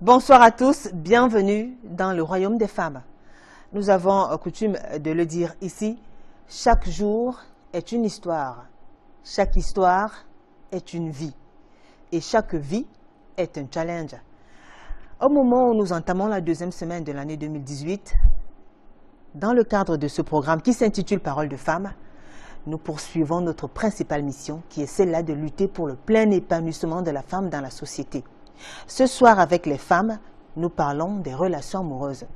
Bonsoir à tous, bienvenue dans le royaume des femmes. Nous avons coutume de le dire ici, chaque jour est une histoire, chaque histoire est une vie et chaque vie est un challenge. Au moment où nous entamons la deuxième semaine de l'année 2018, dans le cadre de ce programme qui s'intitule Paroles de femmes, nous poursuivons notre principale mission qui est celle-là de lutter pour le plein épanouissement de la femme dans la société. Ce soir, avec les femmes, nous parlons des relations amoureuses.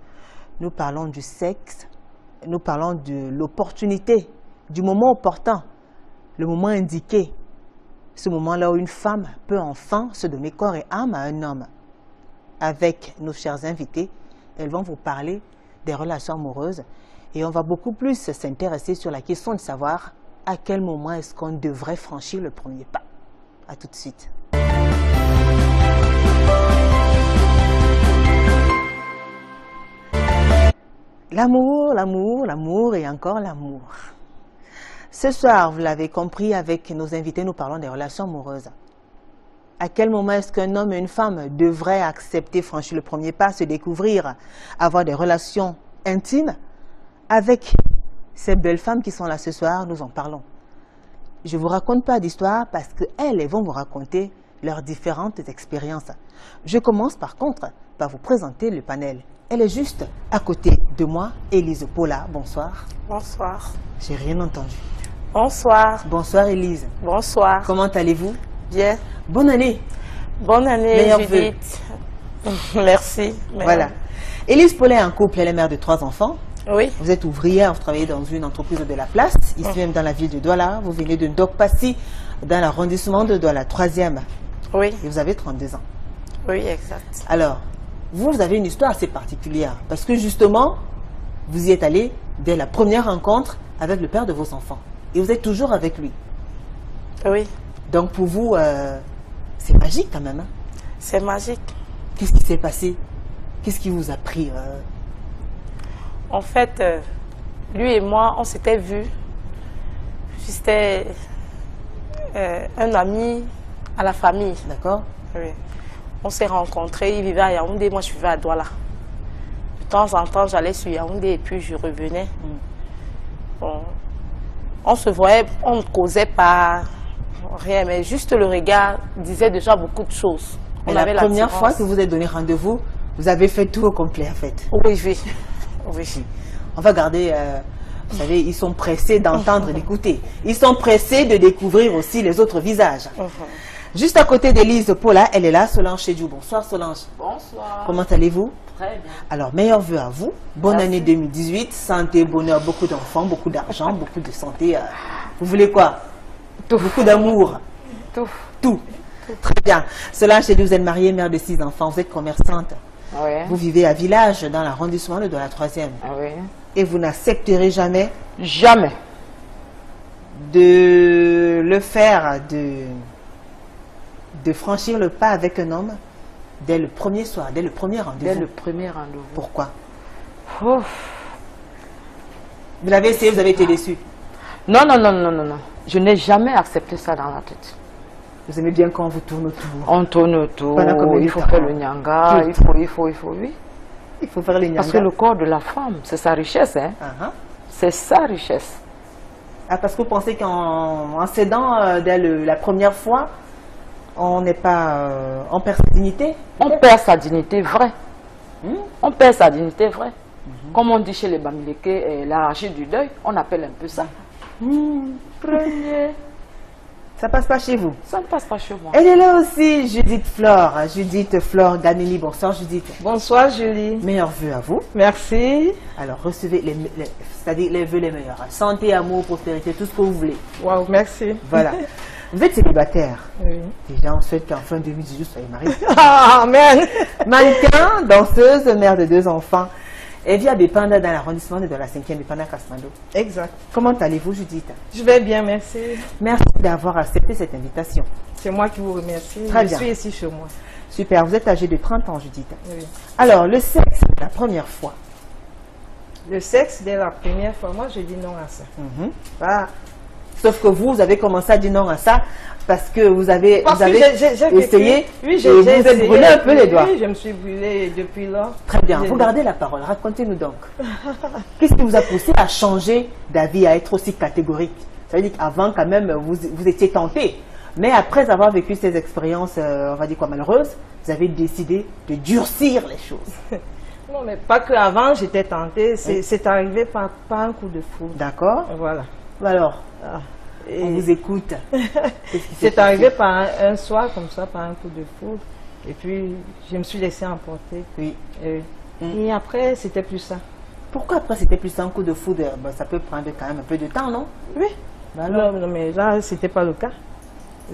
Nous parlons du sexe, nous parlons de l'opportunité, du moment opportun, le moment indiqué. Ce moment-là où une femme peut enfin se donner corps et âme à un homme. Avec nos chers invités, elles vont vous parler des relations amoureuses et on va beaucoup plus s'intéresser sur la question de savoir à quel moment est-ce qu'on devrait franchir le premier pas. À tout de suite. L'amour, l'amour, l'amour et encore l'amour. Ce soir, vous l'avez compris, avec nos invités, nous parlons des relations amoureuses. À quel moment est-ce qu'un homme et une femme devraient accepter, franchir le premier pas, se découvrir, avoir des relations intimes? Avec ces belles femmes qui sont là ce soir, nous en parlons. Je ne vous raconte pas d'histoire parce qu'elles vont vous raconter leurs différentes expériences. Je commence par contre par vous présenter le panel. Elle est juste à côté de moi, Élise Paula. Bonsoir. Bonsoir. J'ai rien entendu. Bonsoir. Bonsoir Élise. Bonsoir. Comment allez-vous? Bien. Bonne année. Bonne année, Meilleurs Judith. Merci. Voilà. Élise Paula est en couple, elle est mère de 3 enfants. Oui. Vous êtes ouvrière, vous travaillez dans une entreprise de la place, ici même dans la ville de Douala. Vous venez de Ndokpassi, dans l'arrondissement de Douala, 3e. Oui. Et vous avez 32 ans. Oui, exact. Alors, vous avez une histoire assez particulière, parce que justement, vous y êtes allé dès la première rencontre avec le père de vos enfants. Et vous êtes toujours avec lui. Oui. Donc pour vous, c'est magique quand même. Hein? C'est magique. Qu'est-ce qui s'est passé? Qu'est-ce qui vous a pris En fait, lui et moi, on s'était vus. C'était un ami à la famille. D'accord. Oui. On s'est rencontrés, il vivait à Yaoundé, moi je vivais à Douala. De temps en temps, j'allais sur Yaoundé et puis je revenais. Bon. On se voyait, on ne causait pas rien, mais juste le regard disait déjà beaucoup de choses. Et la première fois que vous êtes donné rendez-vous, vous avez fait tout au complet en fait. Oui, oui. Oui. On va garder, vous savez, ils sont pressés d'entendre et d'écouter. Ils sont pressés de découvrir aussi les autres visages. Juste à côté d'Élise Paula, elle est là, Solange Chedjou. Bonsoir Solange. Bonsoir. Comment allez-vous? Très bien. Alors, meilleurs vœux à vous. Bonne Merci. année 2018. Santé, bonheur, beaucoup d'enfants, beaucoup d'argent, beaucoup de santé. Vous voulez quoi? Tout. Beaucoup d'amour. Tout. Tout. Très bien. Solange Chedjou, vous êtes mariée, mère de 6 enfants. Vous êtes commerçante. Oui. Vous vivez à Village, dans l'arrondissement de la 3e. Oui. Et vous n'accepterez jamais Jamais. de le faire, de franchir le pas avec un homme dès le premier soir, dès le premier rendez-vous. Dès le premier rendez-vous. Pourquoi? Ouf. Vous l'avez essayé, vous avez été déçu. Non, non, non, non, non, non. Je n'ai jamais accepté ça dans la tête. Vous aimez bien quand on vous tourne autour. On tourne autour, Pendant combien de il faut temps? faire le nyanga, il faut, oui. Il faut faire les Parce que le corps de la femme, c'est sa richesse, hein. C'est sa richesse. Ah, parce que vous pensez qu'en cédant dès la première fois, on n'est pas, on perd sa dignité? On perd sa dignité vraie. On perd sa dignité vraie. Comme on dit chez les Bamileke, l'arraché du deuil, on appelle un peu ça. Premier. Ça passe pas chez vous? Ça ne passe pas chez moi. Elle est là aussi, Judith Flore Ganini. Bonsoir Judith. Bonsoir Julie. Meilleurs vœux à vous. Merci. Alors recevez c'est-à-dire les vœux les meilleurs. Santé, amour, prospérité, tout ce que vous voulez. Wow, merci. Voilà. Vous êtes célibataire. Oui. Déjà, on souhaite qu'en fin 2018, vous soyez marié. Amen. Mannequin, danseuse, mère de 2 enfants. Et vit à Bépanda dans l'arrondissement de la 5e Bépanda Kasmando. Exact. Comment allez-vous Judith? Je vais bien, merci. Merci d'avoir accepté cette invitation. C'est moi qui vous remercie. Très je bien. suis ici chez moi. Super, vous êtes âgée de 30 ans Judith. Oui. Alors, le sexe, la première fois. Le sexe, dès la première fois, moi je dis non à ça. Mhm. Pas Sauf que vous avez commencé à dire non à ça parce que vous avez j'ai essayé oui, et vous êtes brûlé un peu les doigts. Oui, je me suis brûlée depuis là. Très bien, vous gardez la parole, racontez-nous donc. Qu'est-ce qui vous a poussé à changer d'avis, à être aussi catégorique? Ça veut dire qu'avant quand même, vous étiez tenté. Mais après avoir vécu ces expériences, on va dire quoi, malheureuses, vous avez décidé de durcir les choses. Non, mais pas qu'avant, j'étais tentée. C'est arrivé par un coup de foudre. D'accord. Voilà. Alors, Et on vous écoute. c'est arrivé par un soir, comme ça, par un coup de foudre. Et puis, je me suis laissée emporter. Oui. Et après, c'était plus ça. Pourquoi après c'était plus un coup de foudre? Ben, ça peut prendre quand même un peu de temps, non? Oui. Ben alors, Non, mais là, c'était pas le cas.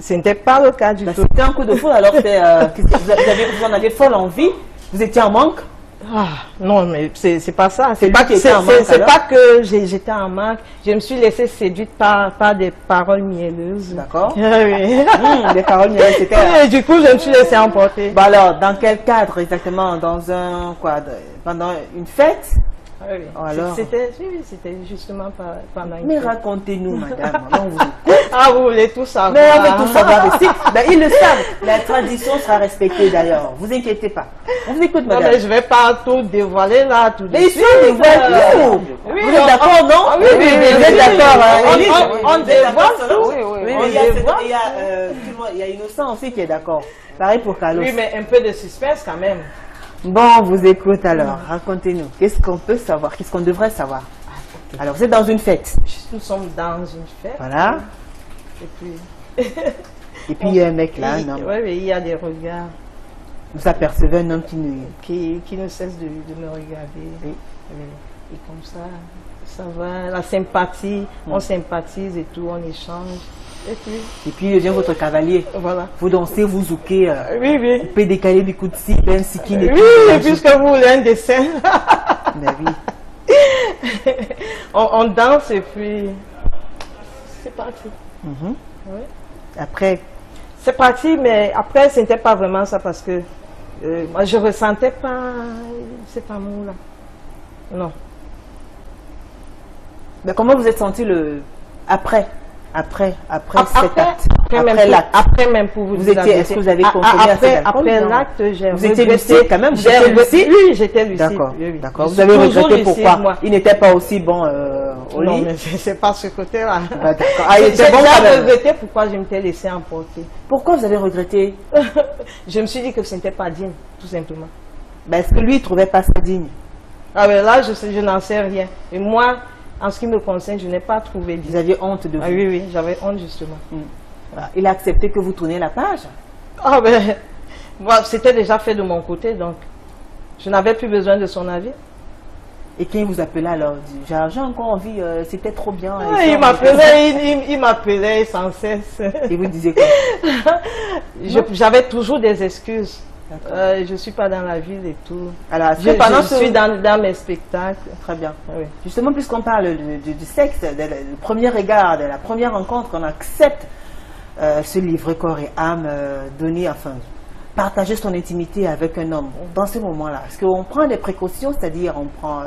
Ce n'était pas le cas du ben, tout. c'était un coup de foudre, alors qu'est-ce que vous en avez folle envie? Vous étiez en manque? Ah, non, mais c'est pas ça. C'est pas lui qui était en manque, c'est alors? pas que j'étais en manque. Je me suis laissée séduite par des paroles mielleuses. D'accord. Oui. Les paroles, c'était... Et du coup, je me suis laissée emporter. Bon alors, dans quel cadre exactement? Dans un quoi? Pendant une fête? Oui. Oh, alors? C'était justement pendant une Mais fête. racontez-nous, madame. On vous écoute. Ah, vous voulez tout savoir? Mais on veut tout savoir ici. Ben, ils le savent. La tradition sera respectée d'ailleurs. Vous inquiétez pas. On vous écoute, Non, madame. mais je vais pas tout dévoiler là, tout de Mais suite. ici, on dévoile tout. Oui, Vous êtes d'accord, non? Ah oui, oui, vous oui, êtes oui, d'accord. oui, hein, on Élise? Vous êtes d'accord, dévoile Solange? tout. Oui, oui, Oui, oui. il y a, on dévoile. il y a Innocent aussi qui est d'accord. Pareil pour Carlos. Oui, mais un peu de suspense quand même. Bon, on vous écoute alors. Racontez-nous. Qu'est-ce qu'on peut savoir? Qu'est-ce qu'on devrait savoir? Alors, vous êtes dans une fête. Nous sommes dans une fête. Voilà. Et puis, Et puis, il y a un mec là, un homme. oui, il y a des regards Vous apercevez un homme qui nous... qui ne cessent de me regarder. Oui. Et comme ça va. La sympathie, on sympathise et tout, on échange. Et puis, il vient votre cavalier. Voilà. Vous dansez, vous zoukez. Oui, oui. Coupez, décaler, bikoutsi, ben, sikin et Oui, tout. et puisque vous voulez un dessin, Ben oui. on danse et puis c'est parti. Mhm. Oui. Après, C'est parti, mais après, ce n'était pas vraiment ça parce que moi, je ressentais pas cet amour-là. Non. ben, comment vous êtes senti le... Après cet acte? Après même pour vous Vous étiez, est-ce que vous avez consommé assez d'alcool? Après Non. l'acte, j'ai Vous étiez regretté. lucide quand même? Vous étiez lucide? Oui, j'étais lucide. D'accord, oui, oui. d'accord. Je Vous suis avez toujours regretté lucide, pourquoi? moi. Il n'était pas aussi bon au Non, lit? mais c'est pas ce côté-là. Ah, d'accord. Ah, il était bon quand J'ai même. regretté pourquoi je m'étais laissé emporter. Pourquoi vous avez regretté? Je me suis dit que ce n'était pas digne, tout simplement. Ben, est-ce que lui, il ne trouvait pas ça digne? Ah ben là, je n'en sais rien. Et moi, en ce qui me concerne, je n'ai pas trouvé Vous digne. aviez honte de vous? Ah oui, oui, j'avais honte justement. Voilà. Il a accepté que vous tourniez la page? Ah ben, moi, c'était déjà fait de mon côté, donc je n'avais plus besoin de son avis. Et quand il vous appelait alors, il dit, j'ai encore envie, c'était trop bien. Ah, Et ça, il m'appelait sans cesse. Et vous disiez quoi? J'avais toujours des excuses. D'accord. Je ne suis pas dans la ville et tout. Alors, est-ce Je, que pendant je suis dans mes spectacles. Très bien. Oui. Justement, puisqu'on parle du sexe, du premier regard, de la première rencontre, on accepte ce livre corps et âme, donner, enfin, partager son intimité avec un homme. Dans ce moment-là, est-ce qu'on prend des précautions, c'est-à-dire on prend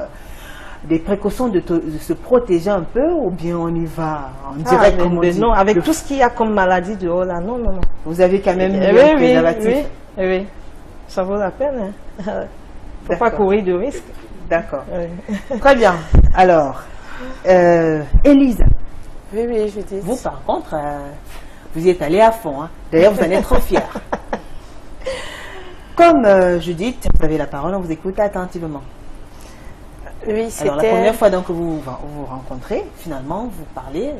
des précautions de se protéger un peu, ou bien on y va en direct comme on dit? Non, avec tout ce qu'il y a comme maladie dehors là, non, non, non. Vous avez quand même mis un Oui, préservatif. oui. Ça vaut la peine. Hein. Faut pas D'accord. courir de risque. D'accord. Oui. Très bien. Alors, Élise, Oui, oui, je dis. vous par contre, vous y êtes allée à fond. Hein. D'ailleurs, vous en êtes trop fière. Comme Judith, vous avez la parole, on vous écoute attentivement. Oui, Alors, la c'était. première fois donc, que vous vous rencontrez, finalement, vous parlez,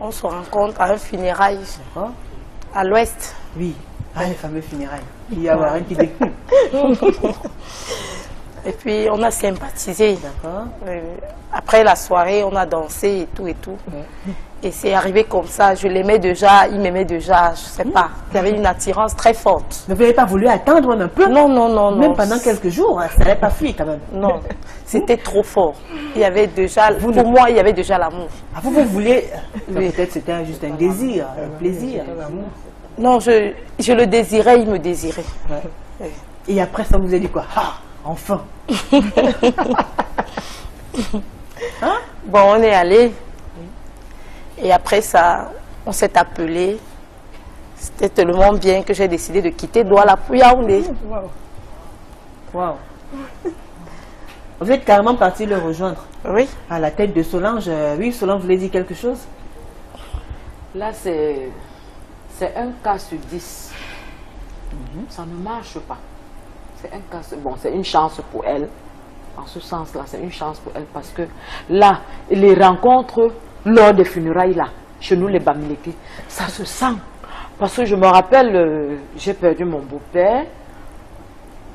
On se rencontre à un funérail d'accord? à l'ouest. Oui. Ah, les fameux funérailles. Il y a un qui découle. Et puis on a sympathisé. D'accord. Après la soirée, on a dansé et tout et tout. Ouais. Et c'est arrivé comme ça. Je l'aimais déjà, il m'aimait déjà, je sais pas. Il y avait une attirance très forte. Mais vous n'avez pas voulu attendre un peu? Non, non, non, non. Même pendant quelques jours, hein, ça n'allait pas fuir quand même. Non, c'était trop fort. Il y avait déjà, Vous pour ne- moi, il y avait déjà l'amour. Ah, vous voulez... Oui. Peut-être c'était juste un désir, un plaisir. Non, je le désirais, il me désirait. Ouais. Et après ça, vous avez dit quoi? Ah, enfin. Bon, on est allé. Et après ça, on s'est appelé. C'était tellement bien que j'ai décidé de quitter Douala pour Yaoundé. Wow. Vous êtes carrément parti le rejoindre. Oui. À la tête de Solange. Oui, Solange voulait dire quelque chose. Là, c'est un cas sur 10. Ça ne marche pas. C'est un cas, bon, c'est une chance pour elle. En ce sens-là, c'est une chance pour elle parce que là, les rencontres lors des funérailles, là, chez nous les Bamileke, ça se sent. Parce que je me rappelle, j'ai perdu mon beau-père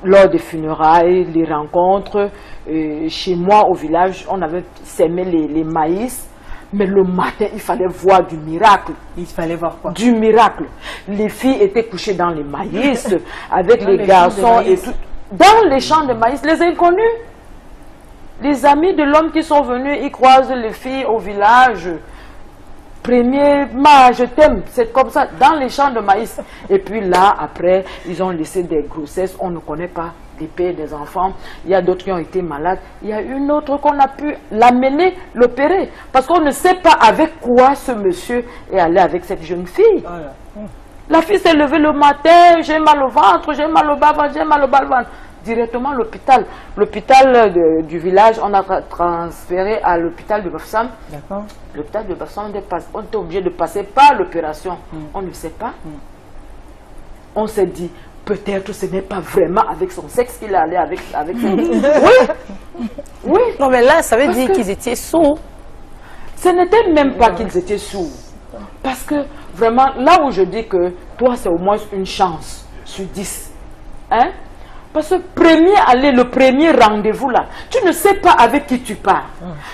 lors des funérailles, les rencontres. Chez moi au village, on avait sémé les maïs. Mais le matin, il fallait voir du miracle. Il fallait voir quoi? Du miracle. Les filles étaient couchées dans les maïs, avec les garçons et tout. Dans les champs de maïs, les inconnus. Les amis de l'homme qui sont venus, ils croisent les filles au village. Premièrement, je t'aime, c'est comme ça, dans les champs de maïs. Et puis là, après, ils ont laissé des grossesses, on ne connaît pas les pères des enfants. Il y a d'autres qui ont été malades. Il y a une autre qu'on a pu l'amener, l'opérer. Parce qu'on ne sait pas avec quoi ce monsieur est allé avec cette jeune fille. Voilà. La fille s'est levée le matin, j'ai mal au ventre, j'ai mal au bas-ventre, j'ai mal au bas-ventre. Directement à l'hôpital. L'hôpital du village, on a transféré à l'hôpital de Bafsam. D'accord. L'hôpital de Bafsam, on était obligé de passer par l'opération. On ne sait pas. On s'est dit, peut-être ce n'est pas vraiment avec son sexe qu'il est allé avec cette fille. Oui. Oui. Non, mais là, ça veut dire qu'ils étaient sourds. Ce n'était même pas qu'ils étaient sourds. Parce que vraiment, là où je dis que toi, c'est au moins une chance sur 10. Hein? Parce que le premier rendez-vous là, tu ne sais pas avec qui tu pars.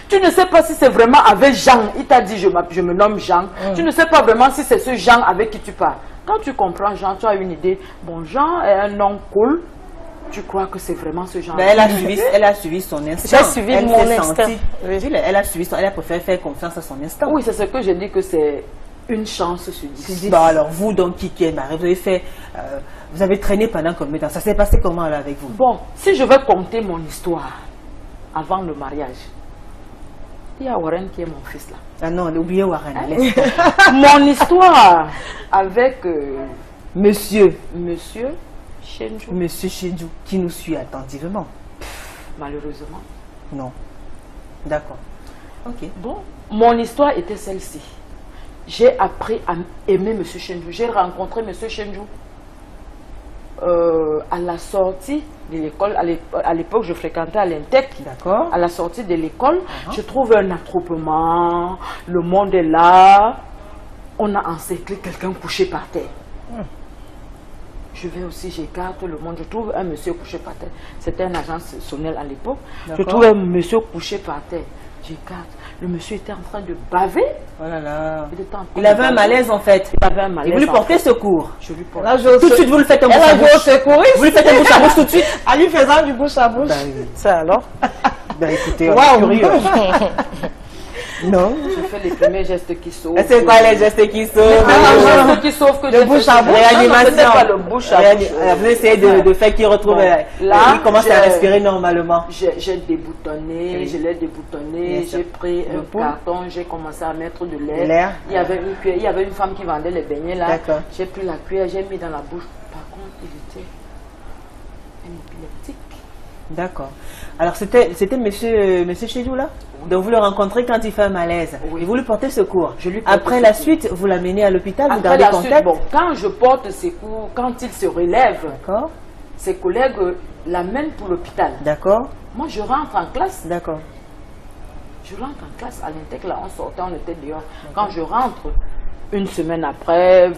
Tu ne sais pas si c'est vraiment avec Jean. Il t'a dit je me nomme Jean. Tu ne sais pas vraiment si c'est ce Jean avec qui tu pars. Quand tu comprends Jean, tu as une idée. Bon, Jean est un nom cool. Tu crois que c'est vraiment ce Jean. Elle a suivi son instinct. J'ai suivi mon instinct. Elle a suivi elle a préféré faire confiance à son instinct. Oui, c'est ce que j'ai dit que c'est une chance sur 10. Bon, alors vous donc qui est marié, vous avez fait, vous avez traîné pendant combien de temps? Ça s'est passé comment là avec vous? Bon, si je vais compter mon histoire avant le mariage, il y a Warren qui est mon fils là. Ah non, oubliez Warren. Mon histoire avec Monsieur Chenjou. Monsieur Chenjou, qui nous suit attentivement. Malheureusement. Non. D'accord. Ok. Bon, mon histoire était celle-ci. J'ai appris à aimer M. Chenjou. J'ai rencontré M. Chenjou à la sortie de l'école. À l'époque, je fréquentais à l'Intec. D'accord. À la sortie de l'école, je trouve un attroupement. Le monde est là. On a encerclé quelqu'un couché par terre. Je vais aussi, j'écarte le monde. Je trouve un monsieur couché par terre. C'était un agent Sonel à l'époque. Je trouve un monsieur couché par terre. J'écarte. Le monsieur était en train de baver. Oh là là. Il avait un malaise en fait. Il avait un malaise. Et vous lui portez secours. Je lui porte. Tout de suite, vous le faites un bouche à bouche. Vous lui faites un bouche à bouche tout de suite. En lui faisant du bouche à bouche. Ça alors? Ben écoutez, on est curieux. Non. Je fais les premiers gestes qui sauvent. C'est quoi les gestes qui sauvent? Les gestes qui sauvent que de bouche à bouche. Réanimation. Pas le bouche à bouche. Vous essayez de faire qu'il retrouve. Là, il commence à respirer normalement. J'ai déboutonné, je l'ai déboutonné, j'ai pris un carton, j'ai commencé à mettre de l'air. Il y avait une cuillère, il y avait une femme qui vendait les beignets là. J'ai pris la cuillère, j'ai mis dans la bouche. Par contre, il était un épileptique. D'accord. Alors c'était monsieur Chédou là? Donc vous le rencontrez quand il fait un malaise. Oui. Et vous lui portez secours. Après la suite, vous l'amenez à l'hôpital, vous Après gardez la contact. suite, bon, quand je porte secours, quand il se relève, ses collègues l'amènent pour l'hôpital. D'accord. Moi je rentre en classe. D'accord. Je rentre en classe à l'Intec, là on sortait, on était dehors. Quand je rentre, une semaine après,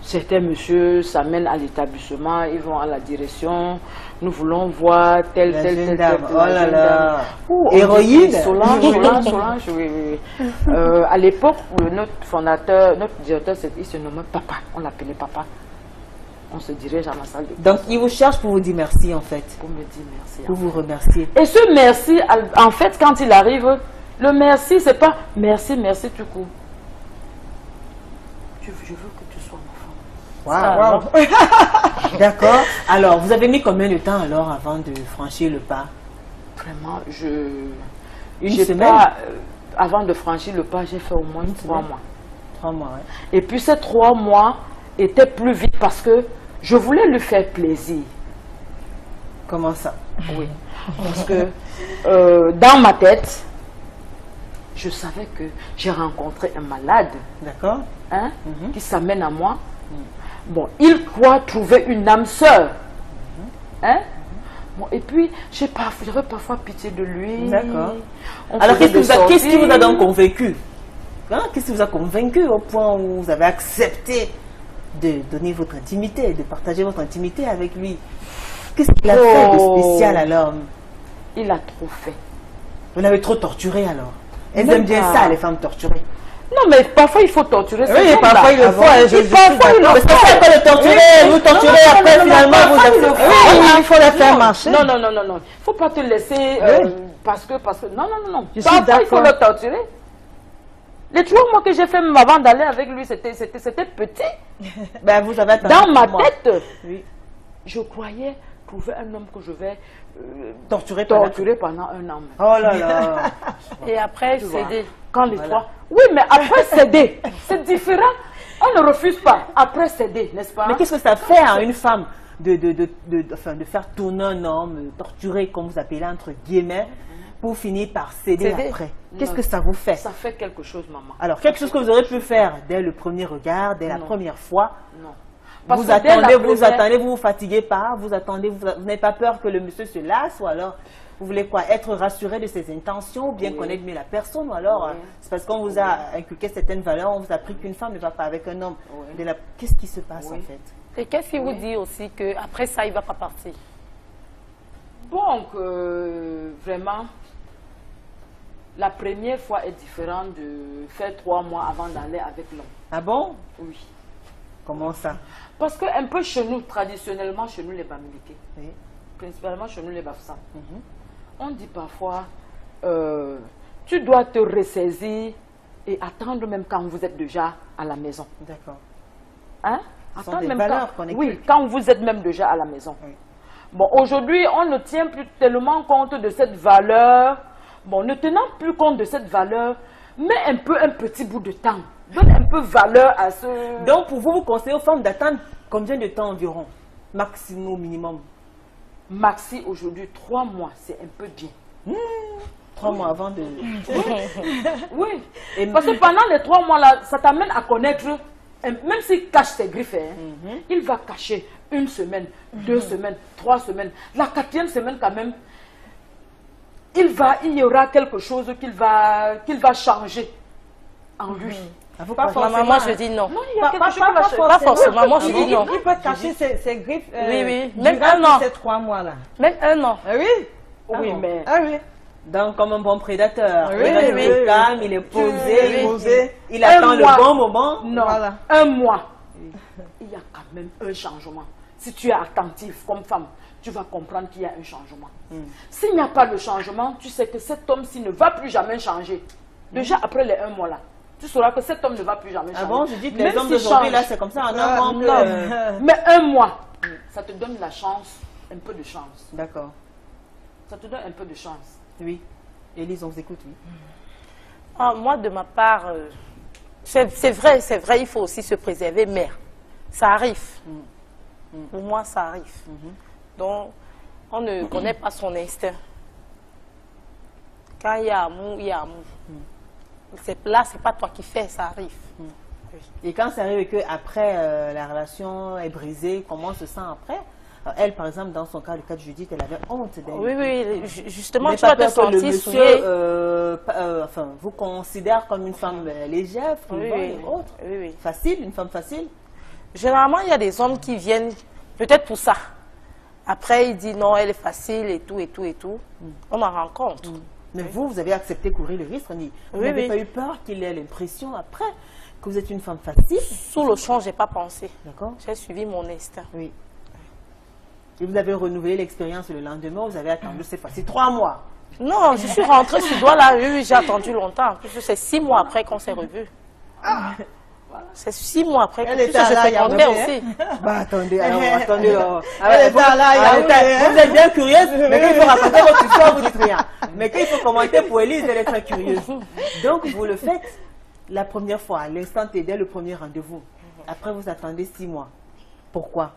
certains monsieur s'amènent à l'établissement, ils vont à la direction, nous voulons voir telle dame. Oh là là. Héroïne. Solange, oui. À l'époque, notre fondateur, notre directeur, il se nommait Papa, on l'appelait Papa. On se dirige à ma salle de classe. Donc il vous cherche pour vous dire merci en fait. Pour me dire merci. Pour vous remercier. Et ce merci, en fait, quand il arrive, le merci, c'est pas merci tout court. Je veux que tu sois ma femme. Wow. D'accord. Alors, vous avez mis combien de temps alors avant de franchir le pas? Vraiment, Une semaine? avant de franchir le pas, j'ai fait au moins 3 mois. 3 mois, ouais. Et puis ces 3 mois étaient plus vite parce que je voulais lui faire plaisir. Comment ça? Oui. Parce que dans ma tête, je savais que j'ai rencontré un malade, D'accord. hein, qui s'amène à moi. Bon, il croit trouver une âme sœur. Hein? Bon, et puis, j'avais parfois pitié de lui. D'accord. On Alors, faisait qu'est-ce qui vous a des donc convaincu? Hein? Qu'est-ce qui vous a convaincu au point où vous avez accepté de donner votre intimité, de partager votre intimité avec lui? Qu'est-ce qu'il a fait de spécial alors? Il a trop fait. Vous l'avez trop torturé alors? Elles Même aiment bien pas. ça, les femmes torturées. Non, mais parfois, il faut torturer. ces Oui, gens-là. parfois il le faut. Et parfois, il le Mais c'est faut. pas le torturer, vous torturez, Non, après non, finalement parfois, vous il le acceptez. faut. Oui, il faut la faire marcher. Non, non, non, non, non. Il ne faut pas te laisser parce que. Non, non, non, non. Je suis Parfois, il faut d'accord. le torturer. Les 3 mois que j'ai fait même avant d'aller avec lui, c'était petit. Ben, vous avez attendu Dans ma 3 mois. tête, Oui. je croyais trouver un homme que je vais Torturer pendant- torturer pendant 1 an. Oh là là. Et après, Tu vois. céder. Quand les Voilà. 3. Oui, mais après céder, c'est différent. On ne refuse pas. Après céder, n'est-ce pas? Mais qu'est-ce que ça fait à une femme de faire tourner un homme, torturer, comme vous appelez entre guillemets, pour finir par céder Céder. après? Qu'est-ce Non. que ça vous fait? Ça fait quelque chose, maman. Alors, quelque chose que vous aurez pu faire dès le premier regard, dès la Non. première fois. Non. Vous que dès la attendez, vous première- attendez, vous vous fatiguez pas, vous attendez, vous n'avez pas peur que le monsieur se lasse, ou alors vous voulez quoi? Être rassuré de ses intentions, ou bien Oui. connaître mieux la personne, ou alors Oui. c'est parce qu'on vous a inculqué certaines valeurs, on vous a appris qu'une femme ne va pas avec un homme. Oui. Qu'est-ce qui se passe Oui. en fait? Et qu'est-ce qui vous dit aussi qu'après ça, il ne va pas partir? Donc, vraiment, la première fois est différente de faire 3 mois avant d'aller avec l'homme. Ah bon? Oui. Comment ça? Parce que un peu chez nous, traditionnellement, chez nous les Bamileke, Oui. principalement chez nous les Bafsans, Mhm. on dit parfois, tu dois te ressaisir et attendre même quand vous êtes déjà à la maison. D'accord. Hein? Ce sont Attendre des même valeurs qu'on quand, inculque. oui, quand vous êtes même déjà à la maison. Oui. Bon, aujourd'hui, on ne tient plus tellement compte de cette valeur. Bon, ne tenant plus compte de cette valeur, mets un petit bout de temps. Donne un peu valeur à ce... Donc pour vous, vous conseillez aux femmes d'attendre combien de temps environ? Maximum, minimum? Maxi, aujourd'hui, 3 mois, c'est un peu bien. 3 mois avant de... Oui. Et- Parce que pendant les 3 mois-là, ça t'amène à connaître, même s'il cache ses griffes, hein, il va cacher 1 semaine, 2 semaines, 3 semaines. La 4e semaine, quand même, il y aura quelque chose qu'il va changer en lui. Ah, faut Pas pas forcément. Moi, je dis non. Non, il y a quelque chose qui va changer. Pas forcément, moi, je dis non. Il peut cacher ses griffes. Oui, oui. Même durant un an. ces 3 mois-là. Même 1 an. Ah oui? Oui, Ah bon. mais... Ah oui. Donc, comme un bon prédateur. Oui, il reste oui, calme, il est posé, posé. il attend Un le mois. bon moment. Non, Voilà. 1 mois. Il y a quand même un changement. Si tu es attentif comme femme, tu vas comprendre qu'il y a un changement. S'il n'y a pas de changement, tu sais que cet homme-ci ne va plus jamais changer. Déjà après les 1 mois là, tu sauras que cet homme ne va plus jamais changer. Ah bon, je dis que Même les hommes s'il d'aujourd'hui, là, change. c'est comme ça, en un mois. Non, mais 1 mois, ça te donne la chance, un peu de chance. D'accord. Ça te donne un peu de chance. Oui. Élise, on vous écoute, oui. Ah, moi, de ma part, c'est vrai, il faut aussi se préserver, mais ça arrive. Pour moi, ça arrive. Donc, on ne connaît pas son instinct. Quand il y a amour, il y a amour. Là, c'est pas toi qui fais, ça arrive. Et quand ça arrive que après la relation est brisée, comment on se sent après? Elle, par exemple, dans son cas, le cas de Judith, elle avait honte d'elle. Oui, oui, justement, Vous tu vas te n'avez pas peur que le sentir monsieur souillé. vous considère comme une femme légère, Oui, frivole oui, et autres. oui, oui. Facile, une femme facile. Généralement, il y a des hommes qui viennent peut-être pour ça. Après, il dit non, elle est facile et tout, et tout, et tout. On en rencontre. Mais vous avez accepté courir le risque, Rani. Vous Oui, n'avez oui. pas eu peur qu'il ait l'impression après que vous êtes une femme facile? Sous le champ, je n'ai pas pensé. D'accord? J'ai suivi mon instinct. Oui. Et vous avez renouvelé l'expérience le lendemain, vous avez attendu cette fois-ci 3 mois. Non, je suis rentrée sur doigt là, oui, j'ai attendu longtemps. Parce que c'est 6 mois après qu'on s'est revus. Voilà. C'est 6 mois après que Elle tout était ça se là, fait il y a compter Yaoundé, aussi. Bah attendez, alors, attendez. Alors. Elle était là, Yaoundé, vous êtes bien curieuse, mais quand il faut raconter votre histoire, vous dites rien. Mais quand il faut commenter pour Élise, elle est très curieuse. Donc vous le faites la première fois, à l'instant T, dès le premier rendez-vous. Après vous attendez 6 mois. Pourquoi?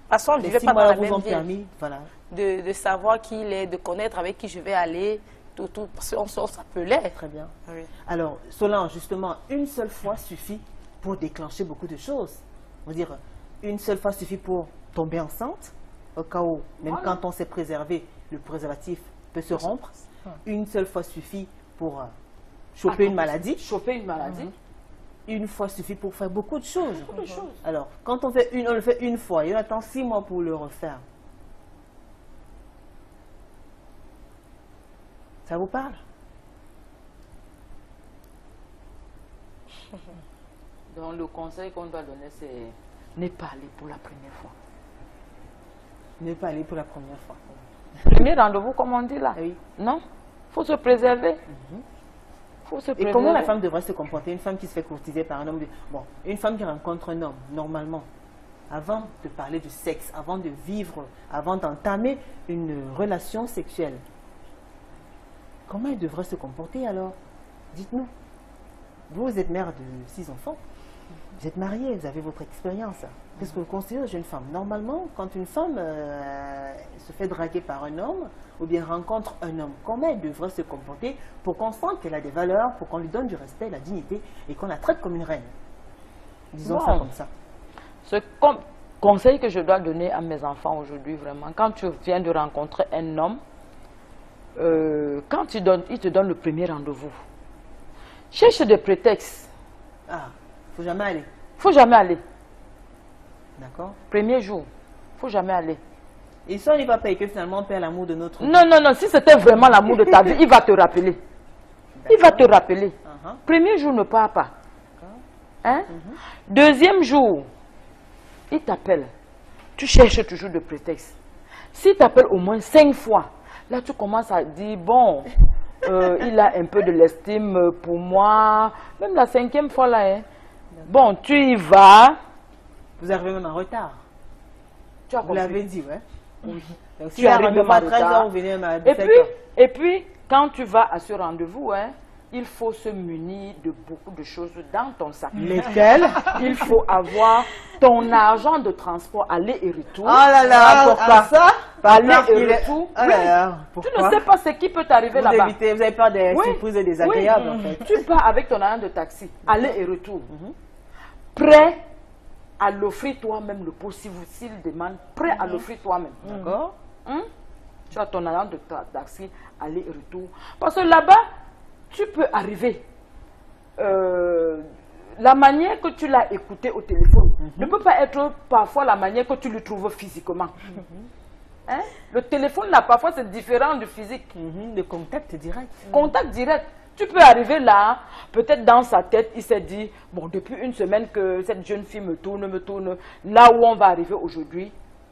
Parce qu'on ne Les vivait 6 pas dans mois la vous même ont ville. permis, voilà. De savoir qui il est, de connaître avec qui je vais aller, tout, parce qu'on s'appelait. Très bien. Oui. Alors, Solange, justement, une seule fois suffit pour déclencher beaucoup de choses. On va dire, une seule fois suffit pour tomber enceinte, au cas où, même Voilà. quand on s'est préservé, le préservatif peut se rompre. Une seule fois suffit pour choper une maladie. Choper une maladie. Une fois suffit pour faire beaucoup de choses. Beaucoup de choses. Alors, quand on le fait une fois, et on attend 6 mois pour le refaire. Ça vous parle? Donc le conseil qu'on doit donner, c'est ne pas aller pour la première fois. Ne pas aller pour la première fois. Premier rendez-vous, comme on dit là. Oui. Non, faut se préserver. Faut se Et préserver. comment la femme devrait se comporter? Une femme qui se fait courtiser par un homme. Bon, une femme qui rencontre un homme, normalement, avant de parler de sexe, avant de vivre, avant d'entamer une relation sexuelle, comment elle devrait se comporter alors? Dites-nous. Vous êtes mère de 6 enfants. Vous êtes mariée, vous avez votre expérience. Qu'est-ce que vous considérez une femme? Normalement, quand une femme se fait draguer par un homme ou bien rencontre un homme, comment elle devrait se comporter pour qu'on sente qu'elle a des valeurs, pour qu'on lui donne du respect, la dignité et qu'on la traite comme une reine? Disons ça Bon. comme ça. Ce conseil que je dois donner à mes enfants aujourd'hui, vraiment, quand tu viens de rencontrer un homme, quand il te donne le premier rendez-vous, cherche des prétextes. Ah, faut jamais aller. Faut jamais aller. D'accord? Premier jour, faut jamais aller. Et si on n'y va pas et que finalement on perd l'amour de notre vie? Non, non, non, si c'était vraiment l'amour de ta vie, il va te rappeler. Il va te rappeler. Uh-huh. Premier jour, ne pars pas. Hein? Deuxième jour, il t'appelle. Tu cherches toujours de prétextes. S'il t'appelle au moins 5 fois, là tu commences à dire, bon, il a un peu de l'estime pour moi. Même la 5e fois là, hein. Bon, tu y vas. Vous arrivez même en retard. Tu as Vous compris. l'avez dit, ouais. Donc, si Tu arrives même en à 13 retard. heures, vous venez même à 17 Et heures. puis, quand tu vas à ce rendez-vous, hein, il faut se munir de beaucoup de choses dans ton sac. Lesquelles? Il faut avoir ton argent de transport aller et retour. Oh là là, pourquoi ça? Aller Parce et qu'il est- retour. Oh là là, Tu pourquoi? ne sais pas ce qui peut t'arriver Vous là-bas. évitez, vous avez peur des Oui. surprises désagréables Oui. en fait. Tu pars avec ton argent de taxi, aller et retour. Prêt à l'offrir toi-même le pot s'il demande, prêt à l'offrir toi-même. D'accord? Hein? Tu as ton argent de taxi, aller et retour. Parce que là-bas, tu peux arriver. La manière que tu l'as écouté au téléphone ne peut pas être parfois la manière que tu le trouves physiquement. Hein? Le téléphone, là, parfois, c'est différent du physique. De contact direct. Contact direct. Tu peux arriver là, peut-être dans sa tête, il s'est dit, bon, depuis une semaine que cette jeune fille me tourne. Là où on va arriver aujourd'hui,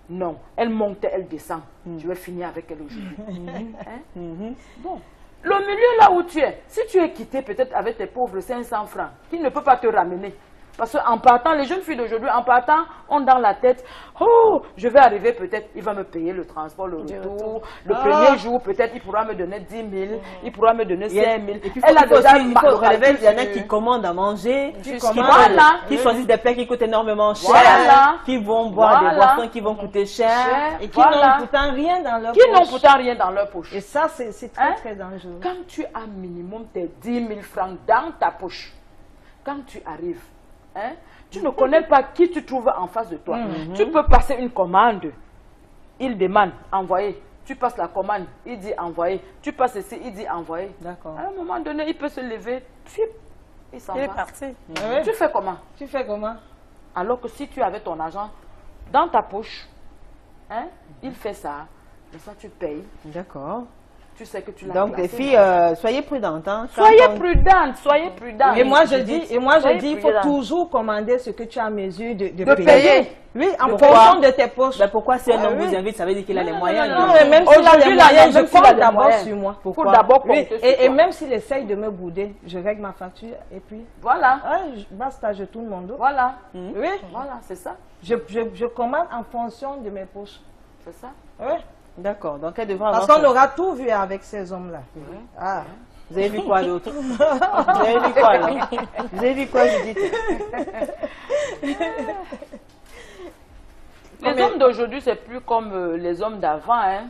non. Elle monte, elle descend. Je vais finir avec elle aujourd'hui. Hein? Bon. Le milieu là où tu es, si tu es quitté peut-être avec tes pauvres 500 francs, qui ne peut pas te ramener. Parce qu'en partant, les jeunes filles d'aujourd'hui, en partant, ont dans la tête, oh, je vais arriver peut-être, il va me payer le transport, le retour. Le premier jour, peut-être, il pourra me donner 10 000, il pourra me donner 5 000. Et puis, Elle a déjà il faut relever, il y en a calcul qui commandent à manger, Voilà. qui choisissent des plats qui coûtent énormément cher, Voilà. qui vont boire des Voilà. boissons qui vont coûter cher. Cher. Et qui Voilà. n'ont pourtant rien dans leur qui n'ont poche. pourtant rien dans leur poche. Et ça, c'est très, Hein? très dangereux. Quand tu as minimum tes 10 000 francs dans ta poche, quand tu arrives, hein, tu ne connais pas qui tu trouves en face de toi. Tu peux passer une commande. Il demande, envoyer. Tu passes la commande, il dit envoyer. Tu passes ici, il dit envoyer. D'accord. À un moment donné, il peut se lever, flip, il s'en Il est va. parti. Tu fais comment? Tu fais comment? Alors que si tu avais ton argent dans ta poche, hein, il fait ça, et ça tu payes. D'accord. tu sais que tu l'as Donc, les classé. filles, soyez prudentes. Hein, Soyez prudentes, soyez prudentes. Et moi, je dis, il faut prudente. toujours commander ce que tu as à mesure de payer. Oui, en Pourquoi? fonction de tes poches. Ben, pourquoi si un homme oui. vous invite, ça veut dire qu'il a les moyens? Non, mais même s'il a les moyens, je compte d'abord sur moi. Il faut d'abord Oui, compter sur et toi. même s'il essaye de me bouder, je règle ma facture et puis, Voilà, basta, je tourne mon dos. voilà. Oui, Voilà, c'est ça. je commande en fonction de mes poches. C'est ça. Oui. D'accord, donc elle devra Parce avoir... qu'on aura tout vu avec ces hommes-là. Ah. Vous avez vu quoi d'autre? Vous avez vu quoi là? Vous avez vu quoi, Judith? Les hommes d'aujourd'hui, c'est plus comme les hommes d'avant. Hein.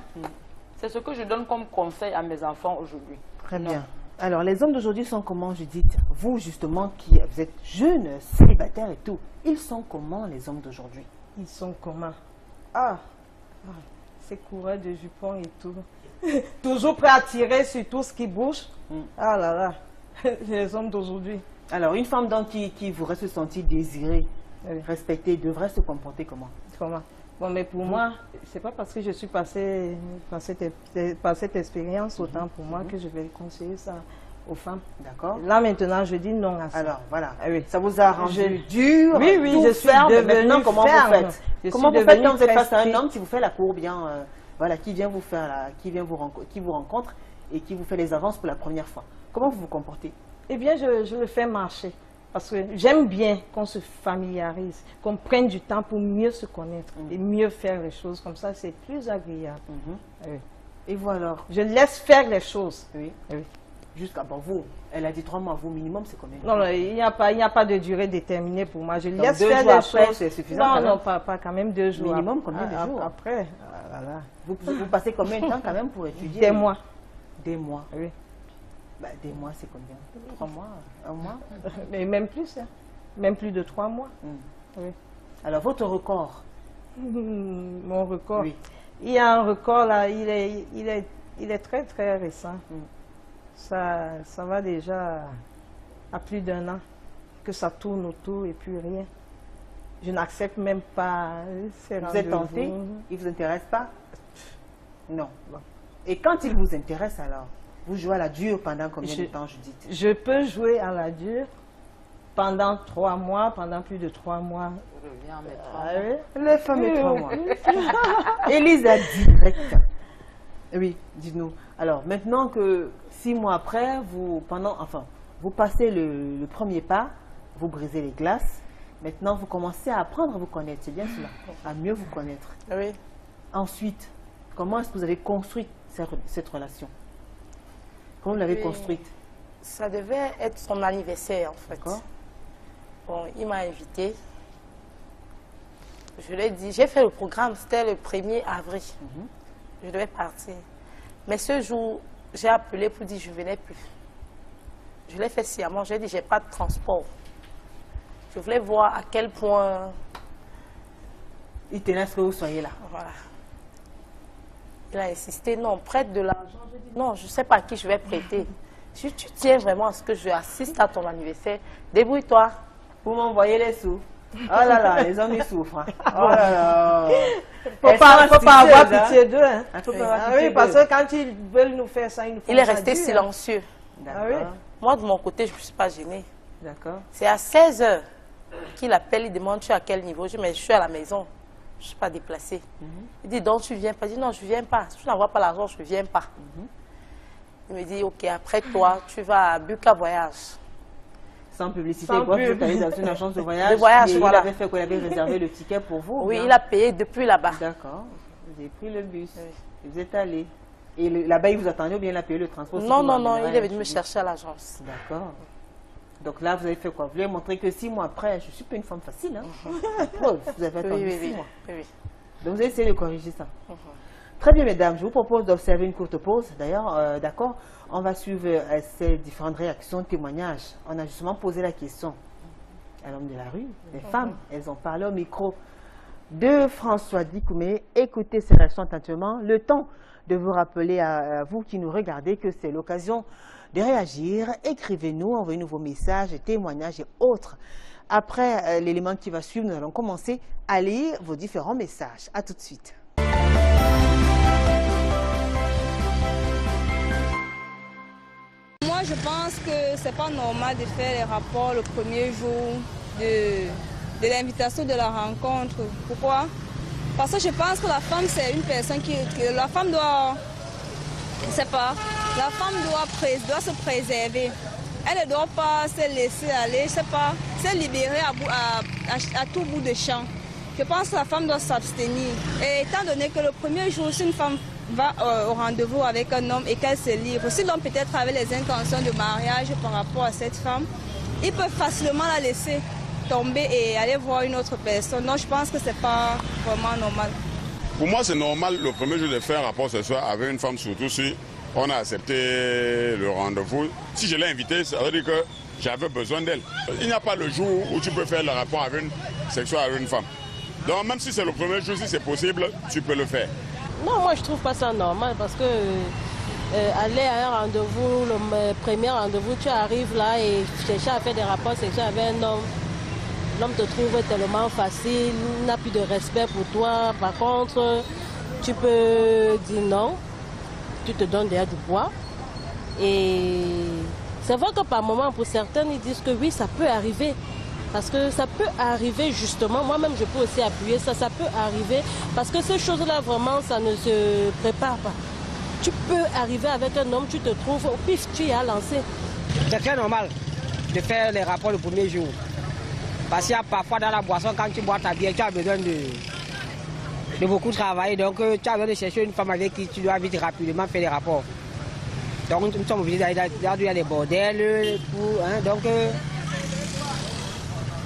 C'est ce que je donne comme conseil à mes enfants aujourd'hui. Très bien. Alors, les hommes d'aujourd'hui sont comment, Judith? Vous, justement, qui vous êtes jeune, célibataire et tout, ils sont comment, les hommes d'aujourd'hui? Ils sont comment? Ces coureurs de jupons et tout. Toujours prêts à tirer sur tout ce qui bouge. Ah là là, les hommes d'aujourd'hui. Alors, une femme donc qui voudrait se sentir désirée, Oui. respectée, devrait se comporter comment? Comment? Bon, mais pour moi, c'est pas parce que je suis passée par cette expérience, autant pour moi, que je vais conseiller ça aux femmes. D'accord? Là, maintenant, je dis non à ça. Alors, voilà. Ah oui. Ça vous a rendu Je- dur? Oui, oui, tout je suis ferme. devenue Maintenant, comment ferme. vous faites? Je Comment suis vous faites quand devenue vous êtes face à un très homme qui vous fait la cour bien, voilà, qui vient vous faire qui vous rencontre et qui vous fait les avances pour la première fois? Comment vous vous comportez? Eh bien, je le fais marcher. Parce que j'aime bien qu'on se familiarise, qu'on prenne du temps pour mieux se connaître et mieux faire les choses. Comme ça, c'est plus agréable. Oui. Et vous alors? Je laisse faire les choses. Oui. Oui. Jusqu'à vous. Elle a dit 3 mois. Vous, minimum, c'est combien? Non, non, il n'y a pas de durée déterminée pour moi. Je Donc, laisse 2 faire jours les après, choses. c'est suffisant quand Non, même? non, pas quand même 2 jours. Minimum, combien de jours? Après, voilà. Vous passez combien de temps quand même pour étudier? Des mois. Des mois. Oui. Bah, des mois, c'est combien? 3 mois? 1 mois? Mais même plus, hein. Même plus de 3 mois. Oui. Alors, votre record? Mon record. Oui. Il y a un record là, il est très très récent. Ça va déjà à plus d'1 an que ça tourne autour et puis rien. Je n'accepte même pas ces Vous êtes tenté? rendez-vous. Il ne vous intéresse pas? Non. Et quand il vous intéresse alors, vous jouez à la dure pendant combien de temps, Judith? Je peux jouer à la dure pendant 3 mois, pendant plus de 3 mois. Je reviens à mes 3 Ah mois. oui? Les fameux 3 mois. Elisa direct. Oui, dites-nous. Alors, maintenant que 6 mois après, vous passez le premier pas, vous brisez les glaces. Maintenant, vous commencez à apprendre à vous connaître, c'est bien cela, à mieux vous connaître. Oui. Ensuite, comment est-ce que vous avez construit cette relation? Comment vous l'avez Oui. construite? Ça devait être son anniversaire, en fait. D'accord. Bon, il m'a invité. Je lui ai dit, j'ai fait le programme, c'était le 1er avril. Je devais partir. Mais ce jour, j'ai appelé pour dire que je ne venais plus. Je l'ai fait sciemment. J'ai dit, j'ai pas de transport. Je voulais voir à quel point... Il tenait à ce que vous soyez là. Voilà. Il a insisté, non, prête de l'argent. J'ai dit, non, je ne sais pas à qui je vais prêter. Si tu tiens vraiment à ce que je assiste à ton anniversaire, débrouille-toi. Vous m'envoyez les sous. Oh là là, les hommes ils souffrent. hein. Oh là là. Faut pas avoir pitié d'eux. Hein. Faut pas avoir Ah pitié oui, parce d'eux. que quand ils veulent nous faire ça, ils nous font Il est ça resté dur, hein. silencieux. Ah oui. D'accord. Moi, de mon côté, je ne me suis pas gênée. D'accord. C'est à 16 h qu'il appelle, il demande, tu es à quel niveau? Je dis, mais je suis à la maison. Je ne suis pas déplacée. Il dit, donc tu ne viens pas? Je dis, non, je ne viens pas. Si tu n'envoies pas l'argent, je ne viens pas. Il me dit, ok, après toi, tu vas à Buka Voyage. Sans publicité, Sans quoi, vous pub. êtes allé dans une agence de voyage. De voyage, et voilà. Il avait fait quoi? Il avait réservé le ticket pour vous? Oui, bien? il a payé depuis là-bas. D'accord. Vous avez pris le bus. Et vous êtes allé. Et là-bas, il vous attendait ou bien il a payé le transport? Non, non, non, il est venu me chercher à l'agence. D'accord. Donc là, vous avez fait quoi? Vous lui avez montré que 6 mois après, je ne suis pas une femme facile. Hein? Oh, vous avez attendu Oui, 6 oui, mois. oui, oui. Donc vous avez essayé de corriger ça. Très bien, mesdames. Je vous propose d'observer une courte pause. D'ailleurs, d'accord, on va suivre ces différentes réactions, témoignages. On a justement posé la question à l'homme de la rue, les femmes. Elles ont parlé au micro de François Dikoumé. Écoutez ces réactions attentivement. Le temps de vous rappeler à vous qui nous regardez que c'est l'occasion de réagir. Écrivez-nous, envoyez-nous vos messages, témoignages et autres. Après l'élément qui va suivre, nous allons commencer à lire vos différents messages. À tout de suite. je pense que c'est pas normal de faire les rapports le premier jour de l'invitation de la rencontre. Pourquoi? Parce que je pense que la femme, c'est une personne que la femme doit, je sais pas, la femme doit se préserver. Elle ne doit pas se laisser aller, je sais pas, se libérer à tout bout de champ. Je pense que la femme doit s'abstenir. Et étant donné que le premier jour, si une femme va au rendez-vous avec un homme et qu'elle se livre, si l'homme peut-être avait les intentions de mariage par rapport à cette femme, il peut facilement la laisser tomber et aller voir une autre personne. Donc je pense que c'est pas vraiment normal. Pour moi, c'est normal le premier jour de faire un rapport sexuel avec une femme, surtout si on a accepté le rendez-vous. Si je l'ai invitée, ça veut dire que j'avais besoin d'elle. Il n'y a pas le jour où tu peux faire le rapport sexuel avec une femme. Donc même si c'est le premier jour, si c'est possible, tu peux le faire. Non, moi je trouve pas ça normal parce que aller à un rendez-vous, le premier rendez-vous, tu arrives là et chercher à faire des rapports sexuels avec un homme. L'homme te trouve tellement facile, n'a plus de respect pour toi. Par contre, tu peux dire non, tu te donnes déjà du poids. Et c'est vrai que par moment, pour certaines, ils disent que oui, ça peut arriver. Parce que ça peut arriver justement, moi-même je peux aussi appuyer ça, ça peut arriver. Parce que ces choses-là, vraiment, ça ne se prépare pas. Tu peux arriver avec un homme, tu te trouves, au pif, tu y as lancé. C'est très normal de faire les rapports le premier jour. Parce qu'il y a parfois dans la boisson, quand tu bois ta bière, tu as besoin de beaucoup travailler. Donc tu as besoin de chercher une femme avec qui tu dois vite rapidement faire les rapports. Donc nous sommes obligés d'aller dans les bordels. Donc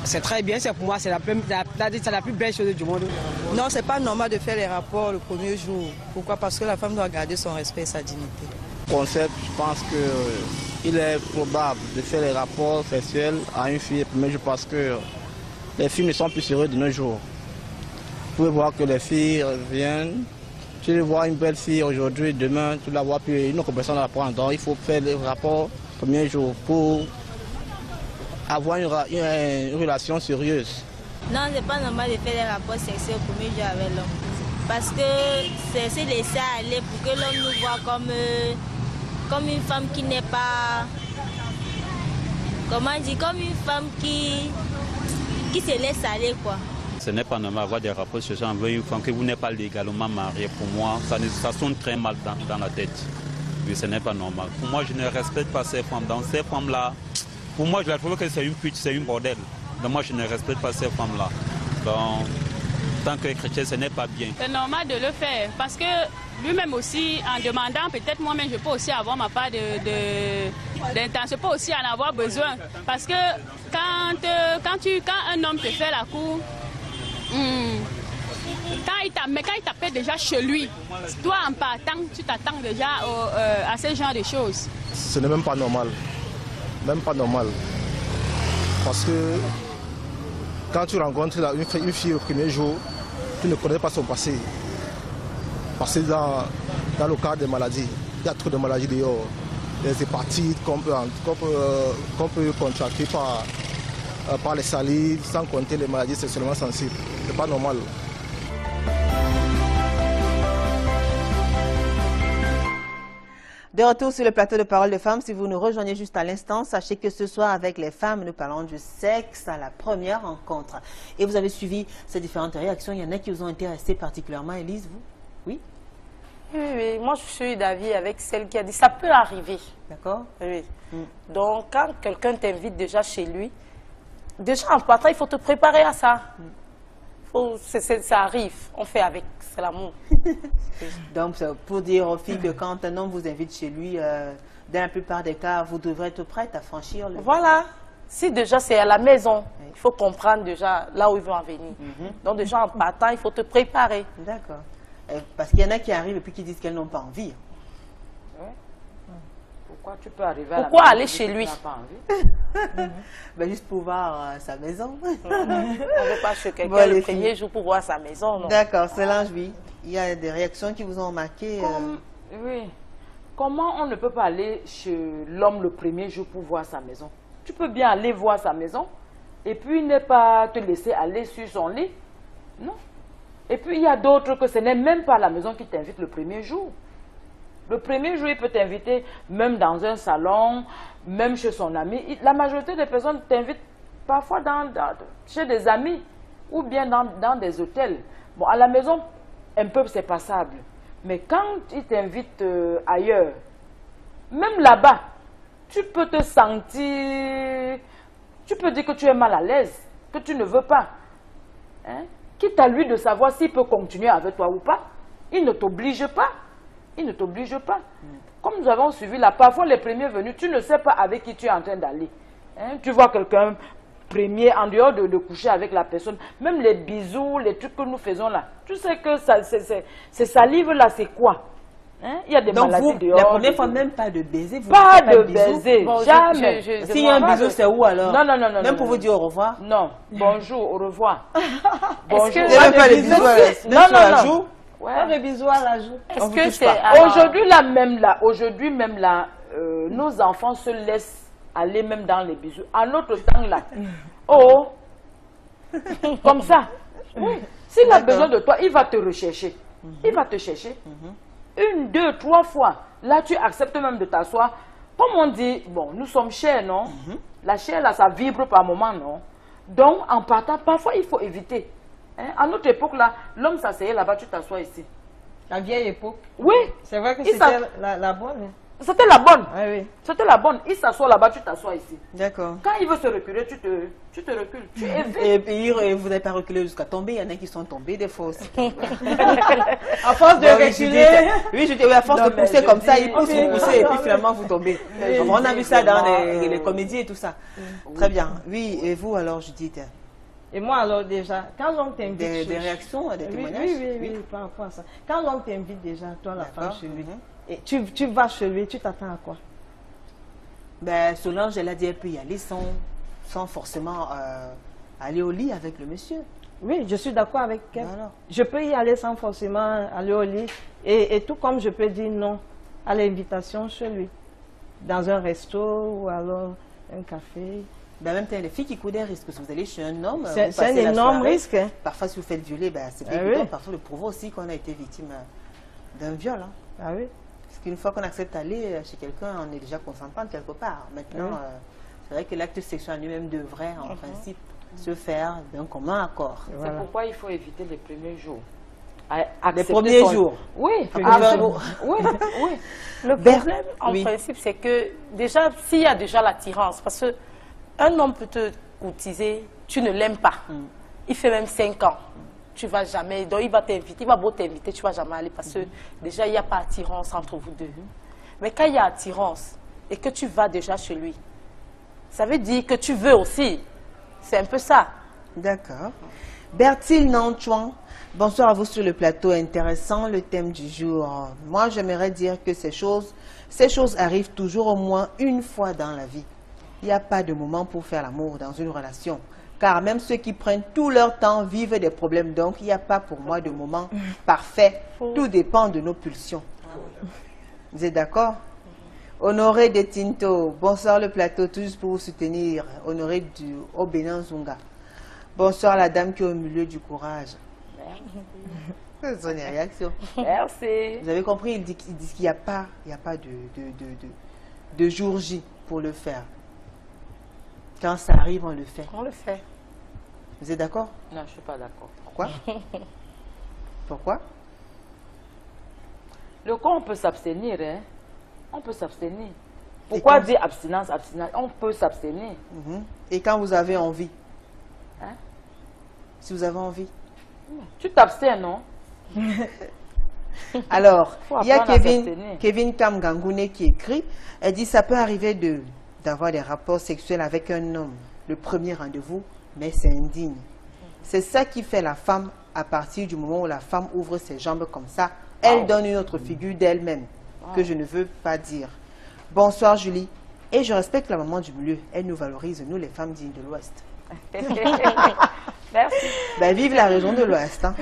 c'est très bien, c'est pour moi, c'est la plus belle chose du monde. Non, c'est pas normal de faire les rapports le premier jour. Pourquoi? Parce que la femme doit garder son respect et sa dignité. Concept, je pense qu'il est probable de faire les rapports sexuels à une fille le premier jour parce que les filles ne sont plus heureuses de nos jours. Vous pouvez voir que les filles reviennent. Tu vois une belle fille aujourd'hui, demain, tu la vois plus, une autre personne la prend. Donc il faut faire les rapports le premier jour pour avoir une relation sérieuse. Non, c'est pas normal de faire des rapports sexuels au premier jour avec l'homme. Parce que c'est se laisser aller pour que l'homme nous voit comme une femme qui n'est pas... Comment dire? Comme une femme qui se laisse aller, quoi. Ce n'est pas normal d'avoir des rapports sexuels avec une femme que vous n'êtes pas légalement mariée. Pour moi, ça sonne très mal dans la tête. Mais ce n'est pas normal. Pour moi, je ne respecte pas ces femmes. Dans ces femmes-là, pour moi, je trouve que c'est une pute, c'est une bordel. Donc moi, je ne respecte pas ces femmes-là. Donc, en tant que chrétien, ce n'est pas bien. C'est normal de le faire parce que lui-même aussi, en demandant, peut-être moi-même, je peux aussi avoir ma part d'intention, je peux aussi en avoir besoin. Parce que quand un homme te fait la cour, quand il t'appelle déjà chez lui, toi en partant, tu t'attends déjà à ce genre de choses. Ce n'est même pas normal. Même pas normal. Parce que quand tu rencontres une fille au premier jour, tu ne connais pas son passé. Parce que dans le cas des maladies, il y a trop de maladies dehors. Des hépatites qu'on peut contracter par les salives, sans compter les maladies sexuellement sensibles. C'est pas normal. De retour sur le plateau de Parole de Femmes, si vous nous rejoignez juste à l'instant, sachez que ce soir, avec les femmes, nous parlons du sexe à la première rencontre. Et vous avez suivi ces différentes réactions. Il y en a qui vous ont intéressé particulièrement. Élise, vous? Oui? Oui. Moi, je suis d'avis avec celle qui a dit ça peut arriver. D'accord? Oui. Donc, quand quelqu'un t'invite déjà chez lui, déjà en partant, il faut te préparer à ça. Ça arrive, on fait avec, c'est l'amour. Donc, pour dire aux filles que quand un homme vous invite chez lui, dans la plupart des cas, vous devrez être prête à franchir le... Voilà. Si déjà c'est à la maison, il faut comprendre déjà là où ils vont en venir. Donc déjà en partant, il faut te préparer. D'accord. Parce qu'il y en a qui arrivent et puis qui disent qu'elles n'ont pas envie. Pourquoi tu peux arriver à la Pourquoi maison aller chez lui? Ben, juste pour voir sa maison. On ne veut pas chez quelqu'un le premier jour pour voir sa maison. D'accord, Solange, oui. Il y a des réactions qui vous ont marqué. Oui. Comment on ne peut pas aller chez l'homme le premier jour pour voir sa maison? Tu peux bien aller voir sa maison et puis ne pas te laisser aller sur son lit. Non. Et puis il y a d'autres que ce n'est même pas la maison qui t'invite le premier jour. Le premier jour, il peut t'inviter même dans un salon, même chez son ami. La majorité des personnes t'invitent parfois chez des amis ou bien dans des hôtels. Bon, à la maison, un peu c'est passable. Mais quand ils t'invitent ailleurs, même là-bas, tu peux te sentir... Tu peux dire que tu es mal à l'aise, que tu ne veux pas. Hein? Quitte à lui de savoir s'il peut continuer avec toi ou pas. Il ne t'oblige pas. Il ne t'oblige pas. Comme nous avons suivi là, parfois les premiers venus, tu ne sais pas avec qui tu es en train d'aller. Hein? Tu vois quelqu'un premier, en dehors de coucher avec la personne, même les bisous, les trucs que nous faisons là, tu sais que ces salives là, c'est quoi? Hein? Il y a des maladies dehors. La première fois, même pas de baiser. Pas de baiser, bon, jamais. S'il y a un bisou, c'est où alors? Non, non, non, non. Même pour vous dire au revoir? Non. Bonjour, au revoir. Bonjour. Vous n'avez pas les bisous à la joue? Pas de bisous à la joue. Est-ce que c'est... Aujourd'hui même là, nos enfants se laissent aller même dans les bisous. À notre temps là, oh, comme ça. Oui. S'il a besoin de toi, il va te rechercher. Il va te chercher. Une, deux, trois fois. Là, tu acceptes même de t'asseoir. Comme on dit, bon, nous sommes chers, non? La chair là, ça vibre par moment, non? Donc, en partant, parfois, il faut éviter. Hein? À notre époque là, l'homme s'asseyait là-bas, tu t'assois ici. La vieille époque. Oui. C'est vrai que c'était la bonne. C'était la bonne. Ah, oui. C'était la bonne. Il s'assoit là-bas, tu t'assois ici. D'accord. Quand il veut se reculer, tu te recules. Tu évites. Et puis, vous n'avez pas reculé jusqu'à tomber. Il y en a qui sont tombés des fois aussi. À force de reculer. Oui, je dis, à force de pousser comme ça, il pousse, vous poussez, et puis finalement, vous tombez. On a vu ça dans les comédies et tout ça. Très bien. Oui, et vous alors, Judith? Et moi alors déjà, quand l'homme t'invite... Des réactions, des témoignages? Oui, par rapport à ça. Quand l'homme t'invite déjà, toi la femme chez lui, et tu vas chez lui, tu t'attends à quoi? Ben, Solange, elle a dit qu'elle peut y aller sans forcément aller au lit avec le monsieur. Oui, je suis d'accord avec elle. Voilà. Je peux y aller sans forcément aller au lit. Et tout comme je peux dire non à l'invitation chez lui. Dans un resto ou alors un café. Ben, même les filles qui courent des risques, parce que vous allez chez un homme, c'est un énorme risque. Hein? Parfois, si vous faites violer, ben, c'est évident. Parfois, le prouve aussi qu'on a été victime d'un viol. Hein. Ah oui. Parce qu'une fois qu'on accepte d'aller chez quelqu'un, on est déjà consentant quelque part. Maintenant, c'est vrai que l'acte sexuel lui-même devrait, en principe, se faire d'un commun accord. C'est pourquoi il faut éviter les premiers jours. Les premiers jours? Oui. Oui. Le problème, en principe, c'est que déjà, s'il y a déjà l'attirance, parce qu'un homme peut te courtiser, tu ne l'aimes pas. Il fait même 5 ans. Tu ne vas jamais, donc il va t'inviter, il va beau t'inviter, tu ne vas jamais aller parce que déjà, il n'y a pas attirance entre vous deux. Mais quand il y a attirance et que tu vas déjà chez lui, ça veut dire que tu veux aussi. C'est un peu ça. D'accord. Bertil Nanchouan, bonsoir à vous sur le plateau. Intéressant le thème du jour. Moi, j'aimerais dire que ces choses arrivent toujours au moins une fois dans la vie. Il n'y a pas de moment pour faire l'amour dans une relation. Car même ceux qui prennent tout leur temps vivent des problèmes. Donc, il n'y a pas pour moi de moment parfait. Tout dépend de nos pulsions. Vous êtes d'accord? Honoré de Tinto, bonsoir le plateau, tout juste pour vous soutenir. Honoré du Bénin Zunga. Bonsoir la dame qui est au milieu du courage. C'est son réaction. Merci. Vous avez compris, il dit qu'il n'y a pas, de jour J pour le faire. Quand ça arrive, on le fait. On le fait. Vous êtes d'accord? Non, je ne suis pas d'accord. Pourquoi? Pourquoi? Le corps, on peut s'abstenir, hein? On peut s'abstenir. Pourquoi dire abstinence, abstinence? On peut s'abstenir. Et quand vous avez envie? Hein? Si vous avez envie? Tu t'abstiens, non? Alors, il y a Kevin Kamgangoune qui écrit, elle dit, ça peut arriver d'avoir des rapports sexuels avec un homme, le premier rendez-vous, mais c'est indigne. C'est ça qui fait la femme à partir du moment où la femme ouvre ses jambes comme ça, elle donne une autre figure d'elle-même. Que je ne veux pas dire. Bonsoir Julie. Et je respecte la maman du milieu. Elle nous valorise, nous les femmes dignes de l'Ouest. Merci. Ben, vive la région de l'Ouest. Hein.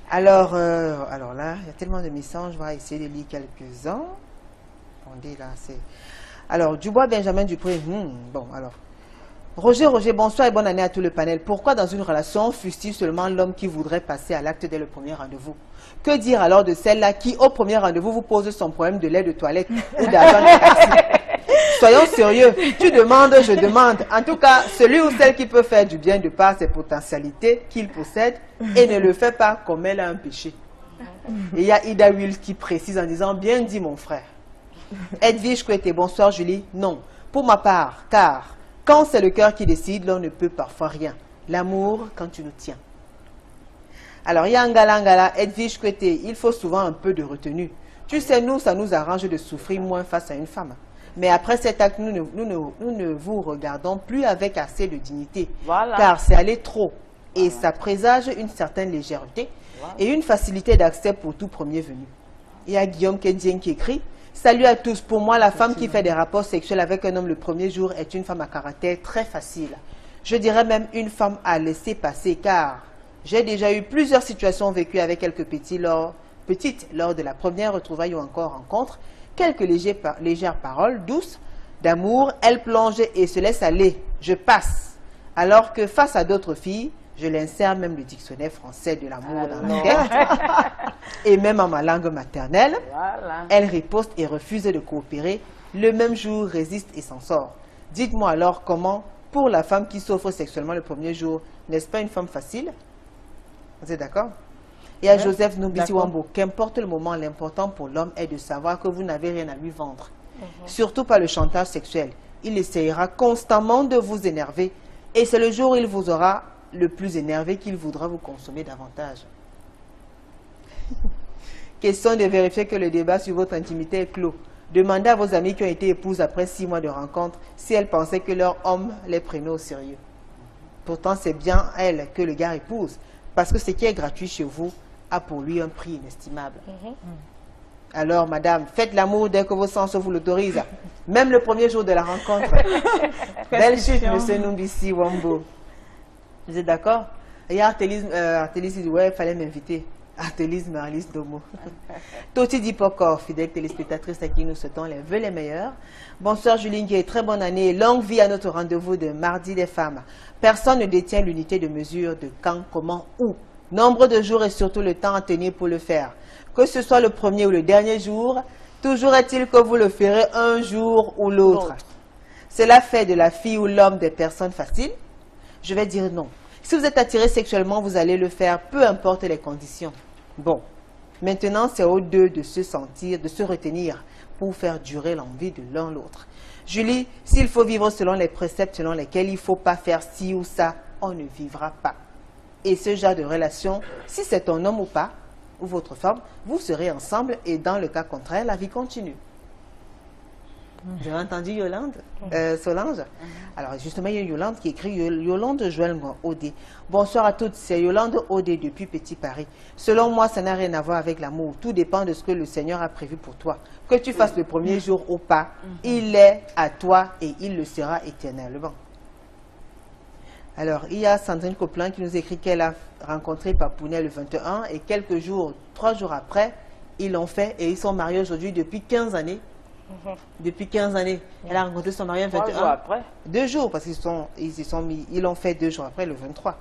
Alors là, il y a tellement de messages. Je vais essayer de lire quelques-uns. Attendez, là, c'est... Alors, Dubois Benjamin Dupré. Bon, alors. Roger, bonsoir et bonne année à tout le panel. Pourquoi dans une relation on fustille seulement l'homme qui voudrait passer à l'acte dès le premier rendez-vous? Que dire alors de celle-là qui, au premier rendez-vous, vous pose son problème de lait de toilette ou d'argent de taxi? Soyons sérieux. Tu demandes, je demande. En tout cas, celui ou celle qui peut faire du bien de par ses potentialités qu'il possède et ne le fait pas comme elle a un péché. Et il y a Ida Wills qui précise en disant, bien dit mon frère. Edwige Kwete, bonsoir Julie. Non, pour ma part, car quand c'est le cœur qui décide, l'on ne peut parfois rien. L'amour, quand tu nous tiens. Alors, il y a Ngala, Edwige Kwete, il faut souvent un peu de retenue. Tu sais, nous, ça nous arrange de souffrir moins face à une femme. Mais après cet acte, nous ne vous regardons plus avec assez de dignité. Voilà. Car c'est aller trop. Et ça présage une certaine légèreté et une facilité d'accès pour tout premier venu. Il y a Guillaume Kedien qui écrit, salut à tous. Pour moi, la femme qui fait des rapports sexuels avec un homme le premier jour est une femme à caractère très facile. Je dirais même une femme à laisser passer, car j'ai déjà eu plusieurs situations vécues avec quelques petites lors de la première retrouvaille ou encore rencontre. Quelques légères paroles douces d'amour, elle plonge et se laisse aller. Je passe. Alors que face à d'autres filles, je l'insère même le dictionnaire français de l'amour dans la tête. Et même en ma langue maternelle, elle riposte et refuse de coopérer. Le même jour, résiste et s'en sort. Dites-moi alors comment, pour la femme qui s'offre sexuellement le premier jour, n'est-ce pas une femme facile? Vous êtes d'accord? Et à Joseph Nobisi Wambo, qu'importe le moment, l'important pour l'homme est de savoir que vous n'avez rien à lui vendre. Surtout pas le chantage sexuel. Il essayera constamment de vous énerver. Et c'est le jour où il vous aura le plus énervé qu'il voudra vous consommer davantage. Question de vérifier que le débat sur votre intimité est clos. Demandez à vos amis qui ont été épouses après 6 mois de rencontre si elles pensaient que leur homme les prenait au sérieux. Pourtant, c'est bien elle que le gars épouse. Parce que ce qui est gratuit chez vous a pour lui un prix inestimable. Alors, madame, faites l'amour dès que vos sens vous l'autorisent. Même le premier jour de la rencontre. Belle chute, monsieur Numbisi Wambo. Vous êtes d'accord? Il y a Artélis qui dit, ouais, il fallait m'inviter. Artélis Marlis Domo. Toti Dipokor, fidèle téléspectatrice à qui nous souhaitons les vœux les meilleurs. Bonsoir Julie Nguyen, très bonne année. Longue vie à notre rendez-vous de mardi des femmes. Personne ne détient l'unité de mesure de quand, comment, où. Nombre de jours et surtout le temps à tenir pour le faire. Que ce soit le premier ou le dernier jour, toujours est-il que vous le ferez un jour ou l'autre. Cela fait de la fille ou l'homme des personnes faciles? Je vais dire non. Si vous êtes attiré sexuellement, vous allez le faire, peu importe les conditions. Bon, maintenant c'est aux deux de se sentir, de se retenir pour faire durer l'envie de l'un l'autre. Julie, s'il faut vivre selon les préceptes selon lesquels il ne faut pas faire ci ou ça, on ne vivra pas. Et ce genre de relation, si c'est ton homme ou pas, ou votre femme, vous serez ensemble et dans le cas contraire, la vie continue. Vous avez entendu Yolande, Solange? Alors justement, il y a Yolande qui écrit, Yolande Joël Odé. Bonsoir à toutes, c'est Yolande Odé depuis Petit Paris. Selon moi, ça n'a rien à voir avec l'amour. Tout dépend de ce que le Seigneur a prévu pour toi. Que tu fasses le premier jour ou pas, il est à toi et il le sera éternellement. Alors, il y a Sandrine Coplin qui nous écrit qu'elle a rencontré Papounet le 21 et quelques jours, 3 jours après, ils l'ont fait et ils sont mariés aujourd'hui depuis 15 années. Depuis 15 années. Elle a rencontré son mari le 21. 3 jours après? 2 jours, parce ils l'ont fait 2 jours après, le 23.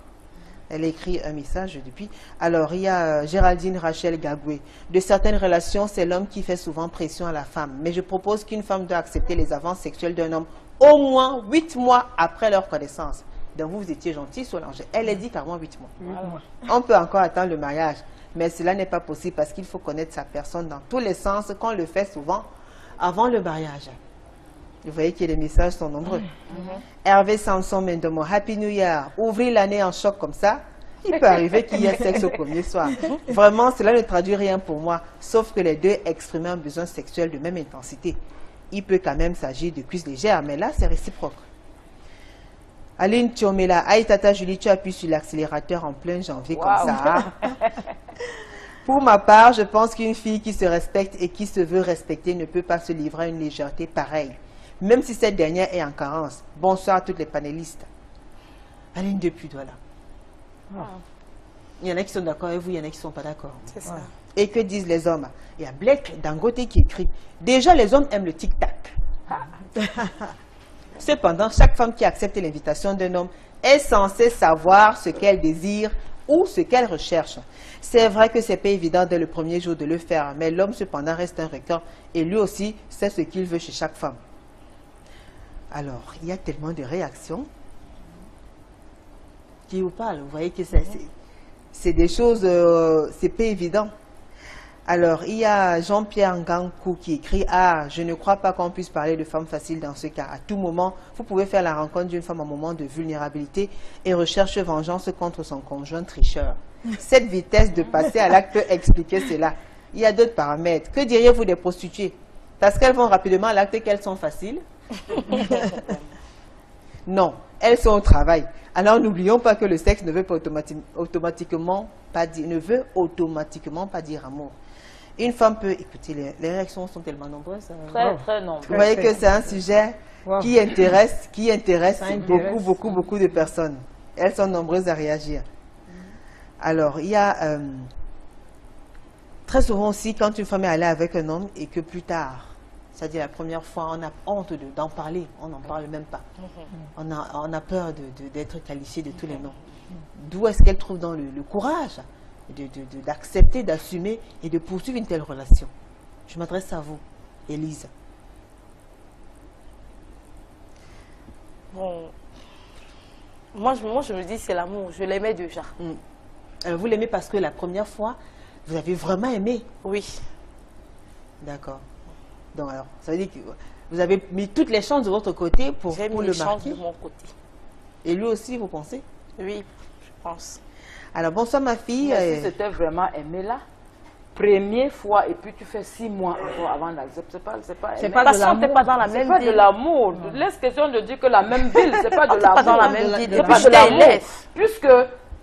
Elle a écrit un message depuis. Alors, il y a Géraldine Rachel Gagoué. De certaines relations, c'est l'homme qui fait souvent pression à la femme. Mais je propose qu'une femme doit accepter les avances sexuelles d'un homme au moins 8 mois après leur connaissance. Donc, vous étiez gentil, Solange. Elle a dit carrément 8 mois. On peut encore attendre le mariage. Mais cela n'est pas possible parce qu'il faut connaître sa personne dans tous les sens, qu'on le fait souvent avant le mariage. Vous voyez que les messages sont nombreux. Hervé Samson Mendomo, Happy New Year. Ouvrir l'année en choc comme ça, il peut arriver qu'il y ait sexe au premier soir. Vraiment, cela ne traduit rien pour moi, sauf que les deux expriment un besoin sexuel de même intensité. Il peut quand même s'agir de cuisses légères, mais là, c'est réciproque. Aline Thiomela, aïe tata Julie, tu appuies sur l'accélérateur en plein janvier comme ça. Pour ma part, je pense qu'une fille qui se respecte et qui se veut respecter ne peut pas se livrer à une légèreté pareille, même si cette dernière est en carence. Bonsoir à toutes les panélistes. Aline depuis Douala. Il y en a qui sont d'accord avec vous, il y en a qui ne sont pas d'accord. C'est ça. Et que disent les hommes? Il y a Blake Dangote qui écrit, déjà les hommes aiment le tic-tac. Cependant, chaque femme qui accepte l'invitation d'un homme est censée savoir ce qu'elle désire ou ce qu'elle recherche. C'est vrai que ce n'est pas évident dès le premier jour de le faire, mais l'homme cependant reste un requin et lui aussi sait ce qu'il veut chez chaque femme. Alors, il y a tellement de réactions qui vous parlent. Vous voyez que c'est des choses, c'est pas évident. Alors, il y a Jean-Pierre Ngankou qui écrit « Ah, je ne crois pas qu'on puisse parler de femme facile dans ce cas. À tout moment, vous pouvez faire la rencontre d'une femme en moment de vulnérabilité et recherche vengeance contre son conjoint tricheur. Cette vitesse de passer à l'acte peut expliquer cela. Il y a d'autres paramètres. Que diriez-vous des prostituées? Parce qu'elles vont rapidement à l'acte qu'elles sont faciles? Non, elles sont au travail. Alors, n'oublions pas que le sexe ne veut pas automatiquement pas dire amour. Une femme peut... Écoutez, les réactions sont tellement nombreuses. Très nombreuses. Vous voyez que c'est un sujet qui intéresse beaucoup de personnes. Elles sont nombreuses à réagir. Alors, il y a... très souvent aussi, quand une femme est allée avec un homme et que plus tard, c'est-à-dire la première fois, on a honte d'en parler, on n'en parle même pas. On a peur d'être qualifié de tous les noms. D'où est-ce qu'elle trouve dans le courage d'accepter, d'assumer et de poursuivre une telle relation? Je m'adresse à vous, Élise. Bon, moi je me dis c'est l'amour, je l'aimais déjà. Alors, vous l'aimez parce que la première fois, vous avez vraiment aimé? Oui. D'accord. Donc alors, ça veut dire que vous avez mis toutes les chances de votre côté pour le marquer? J'ai mis les chances de mon côté. Et lui aussi, vous pensez? Oui, je pense. Alors, bonsoir ma fille. Mais si c'était vraiment aimé là, première fois et puis tu fais 6 mois encore avant d'accepter, c'est pas aimer. Parce qu'on n'était pas dans la même ville. C'est pas de l'amour. Laisse question de dire que la même ville, c'est pas de l'amour. Pas dans la même ville. C'est pas de l'amour. Puisque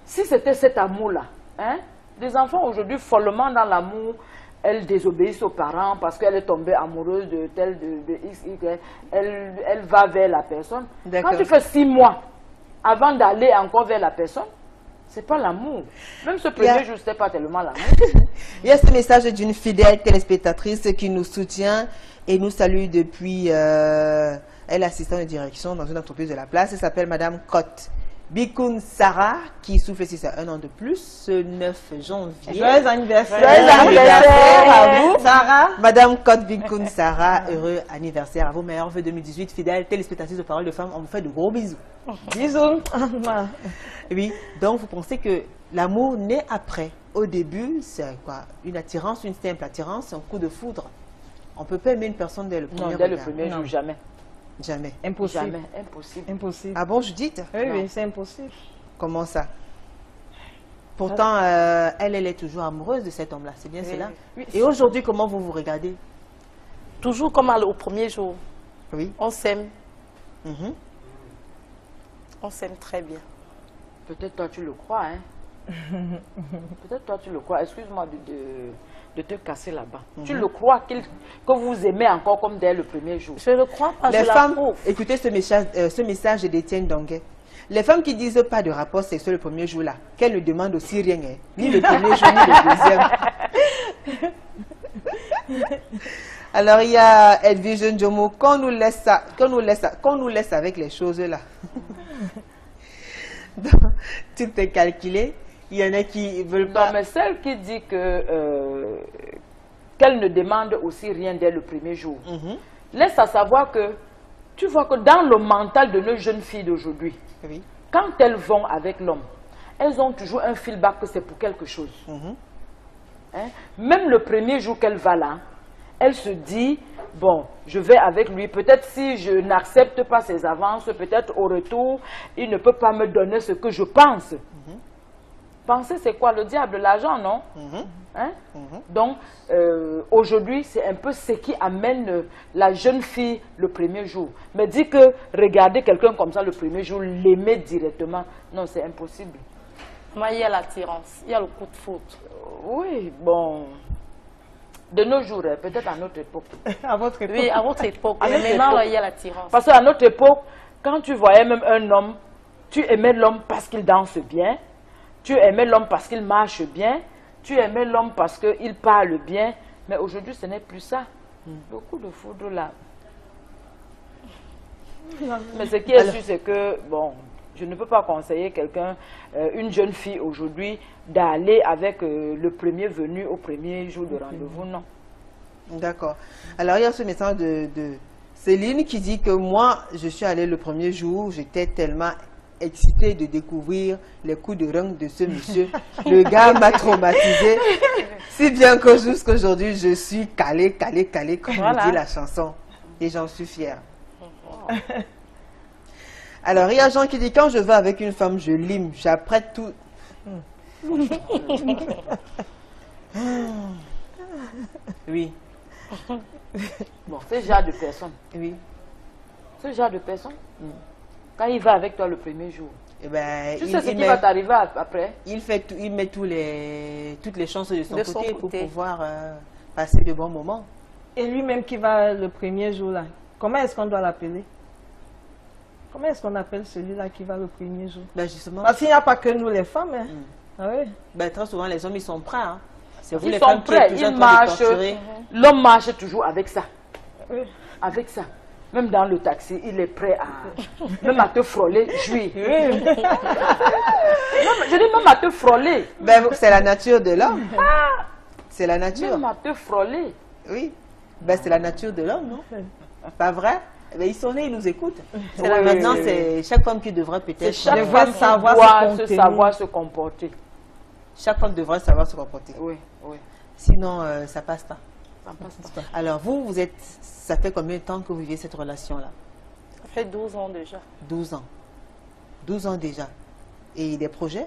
si c'était cet amour-là, hein, des enfants aujourd'hui follement dans l'amour, elles désobéissent aux parents parce qu'elle est tombée amoureuse de tel, de X, Y, elle va vers la personne. Quand tu fais 6 mois avant d'aller encore vers la personne, c'est pas l'amour. Même ce premier jour, c'était pas tellement l'amour. Il y a ce message d'une fidèle téléspectatrice qui nous soutient et nous salue depuis... elle est assistante de direction dans une entreprise de la place. Elle s'appelle Madame Cotte Bikoun Sarah, qui souffle si c'est un an de plus, ce 9 janvier. Joyeux anniversaire. Joyeux anniversaire à vous, Sarah. Madame Cotte Bikoun Sarah, heureux anniversaire à vous. Meilleurs vœux 2018, fidèle téléspectatrice de Parole de Femmes. On vous fait de gros bisous. Bisous. Oui, donc vous pensez que l'amour naît après. Au début, c'est quoi? Une attirance, une simple attirance, un coup de foudre. On ne peut pas aimer une personne dès le premier jour. Non, dès le premier jour, jamais. Jamais. Impossible. Jamais, impossible. Impossible. Ah bon, Judith? Oui, c'est impossible. Comment ça? Pourtant, elle est toujours amoureuse de cet homme-là, c'est bien cela? Oui. Et aujourd'hui, comment vous vous regardez? Toujours comme au premier jour. Oui. On s'aime. On s'aime très bien. Peut-être toi tu le crois, hein? Peut-être toi tu le crois. Excuse-moi de te casser là-bas. Tu le crois que vous aimez encore comme dès le premier jour? Je le crois pas. Les femmes, écoutez ce message d'Étienne Donguet. Les femmes qui disent pas de rapport sexuel le premier jour là, qu'elles ne demandent aussi rien, hein, ni le premier jour, ni le deuxième. Alors il y a Edwige Njomo, qu'on nous laisse avec les choses là. Donc, tout est calculé. Il y en a qui veulent pas. Non, mais celle qui dit que qu'elle ne demande aussi rien dès le premier jour, laisse à savoir que tu vois que dans le mental de nos jeunes filles d'aujourd'hui, quand elles vont avec l'homme, elles ont toujours un feedback que c'est pour quelque chose. Hein? Même le premier jour qu'elle va là, elle se dit, bon, je vais avec lui, peut-être si je n'accepte pas ses avances, peut-être au retour, il ne peut pas me donner ce que je pense. Penser, c'est quoi? Le diable, l'argent, non? Hein? Donc, aujourd'hui, c'est un peu ce qui amène la jeune fille le premier jour. Mais dit que regarder quelqu'un comme ça le premier jour, l'aimer directement, non, c'est impossible. Mais il y a l'attirance, il y a le coup de foudre. Oui, bon... De nos jours, peut-être à notre époque. À votre époque? Oui, à votre époque. Mais maintenant, il y a l'attirance. Parce qu'à notre époque, quand tu voyais même un homme, tu aimais l'homme parce qu'il danse bien, tu aimais l'homme parce qu'il marche bien, tu aimais l'homme parce qu'il parle bien. Mais aujourd'hui, ce n'est plus ça. Beaucoup de foudre là. Mais ce qui est sûr, c'est que, bon, je ne peux pas conseiller quelqu'un, une jeune fille aujourd'hui, d'aller avec le premier venu au premier jour de rendez-vous, non. D'accord. Alors, il y a ce message de Céline qui dit que moi, je suis allée le premier jour, j'étais tellement excitée de découvrir les coups de rein de ce monsieur. Le gars m'a traumatisée, si bien que jusqu'aujourd'hui, je suis calée, comme dit la chanson. Et j'en suis fière. Alors, il y a Jean qui dit, quand je vais avec une femme, je lime, j'apprête tout. Oui. Bon, ce genre de personne. Oui. Ce genre de personne, quand il va avec toi le premier jour, eh ben, tu sais ce qui va t'arriver après. Il met toutes les chances de son côté pour pouvoir passer de bons moments. Et lui-même qui va le premier jour là, comment est-ce qu'on doit l'appeler? Comment est-ce qu'on appelle celui-là qui va le premier jour? Ben justement. Parce qu'il n'y a pas que nous les femmes. Hein. Ah oui. Ben, très souvent les hommes ils sont prêts. Hein. C'est vous Ils les sont femmes prêts, qui ils marchent. L'homme marche toujours avec ça. Oui. Avec ça. Même dans le taxi, il est prêt même à te frôler, jouir. Je dis même à te frôler. Ben, c'est la nature de l'homme. C'est la nature. Même à te frôler. Oui. Ben, c'est la nature de l'homme, non? Pas vrai? Ben, ils sont nés, ils nous écoutent. Maintenant, c'est chaque femme qui devrait peut-être... Chaque femme doit savoir se comporter. Chaque femme devrait savoir se comporter. Oui, oui. Sinon, ça passe pas. Ça passe pas. Alors, vous êtes... Ça fait combien de temps que vous vivez cette relation-là? Ça fait 12 ans déjà. 12 ans. 12 ans déjà. Et des projets,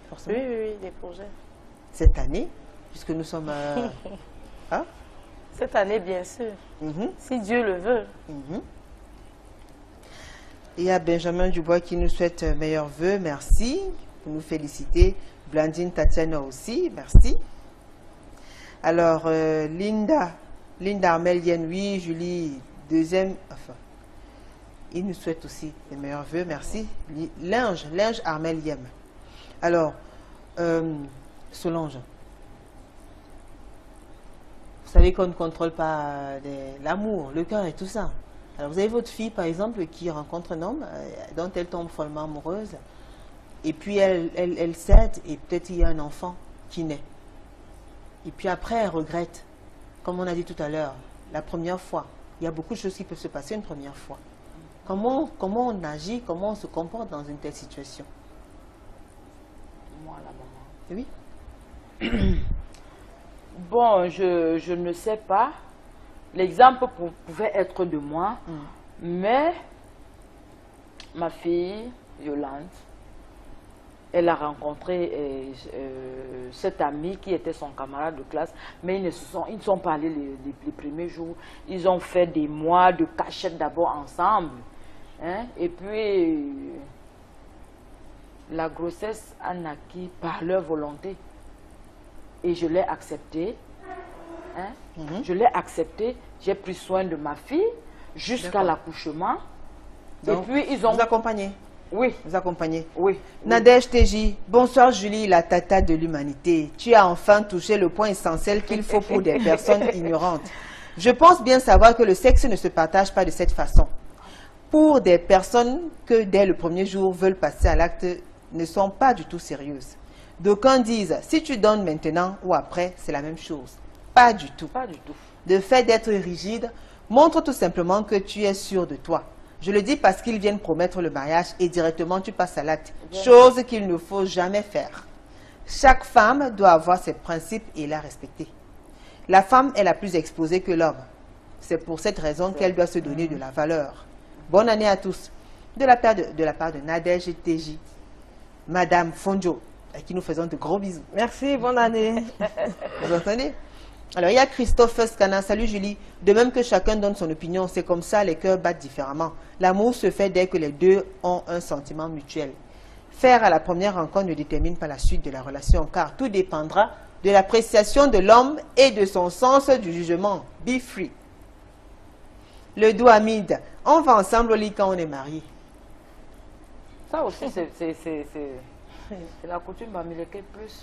forcément? Oui, des projets. Cette année, puisque nous sommes... Hein? Cette année, bien sûr. Si Dieu le veut. Il y a Benjamin Dubois qui nous souhaite meilleurs vœux. Merci pour nous féliciter. Blandine Tatiana aussi. Merci. Alors, Linda Armelienne, oui, Julie, deuxième, enfin, il nous souhaite aussi les meilleurs vœux, merci. Linge Armelienne. Alors, Solange, vous savez qu'on ne contrôle pas l'amour, le cœur et tout ça. Alors, vous avez votre fille, par exemple, qui rencontre un homme dont elle tombe follement amoureuse, et puis elle cède, et peut-être il y a un enfant qui naît. Et puis après, elle regrette. Comme on a dit tout à l'heure, la première fois, il y a beaucoup de choses qui peuvent se passer une première fois. Comment on agit, comment on se comporte dans une telle situation? Moi, la maman. Oui. Bon, je ne sais pas. L'exemple pouvait être de moi, mais ma fille, Yolande, elle a rencontré cet ami qui était son camarade de classe, mais ils ne sont pas allés les premiers jours. Ils ont fait des mois de cachette d'abord ensemble. Hein? Et puis, la grossesse a naquit par leur volonté. Et je l'ai accepté. Hein? Je l'ai accepté. J'ai pris soin de ma fille jusqu'à l'accouchement. Et puis, ils ont... Vous accompagnez? Oui. Vous accompagnez? Oui. Nadège TJ, bonsoir Julie, la tata de l'humanité. Tu as enfin touché le point essentiel qu'il faut pour des personnes ignorantes. Je pense bien savoir que le sexe ne se partage pas de cette façon. Pour des personnes que dès le premier jour veulent passer à l'acte ne sont pas du tout sérieuses. D'aucuns disent, si tu donnes maintenant ou après, c'est la même chose. Pas du tout. Pas du tout. Le fait d'être rigide montre tout simplement que tu es sûr de toi. Je le dis parce qu'ils viennent promettre le mariage et directement tu passes à l'acte. Chose qu'il ne faut jamais faire. Chaque femme doit avoir ses principes et les respecter. La femme est la plus exposée que l'homme. C'est pour cette raison qu'elle doit se donner de la valeur. Bonne année à tous. De la part de Nadège et TJ, Madame Fonjo, à qui nous faisons de gros bisous. Merci, bonne année. Vous entendez? Alors, il y a Christophe Scana. Salut Julie. De même que chacun donne son opinion, c'est comme ça, les cœurs battent différemment. L'amour se fait dès que les deux ont un sentiment mutuel. Faire à la première rencontre ne détermine pas la suite de la relation, car tout dépendra de l'appréciation de l'homme et de son sens du jugement. Be free. Le doigt Hamid. On va ensemble au lit quand on est marié. Ça aussi, c'est la coutume américaine plus.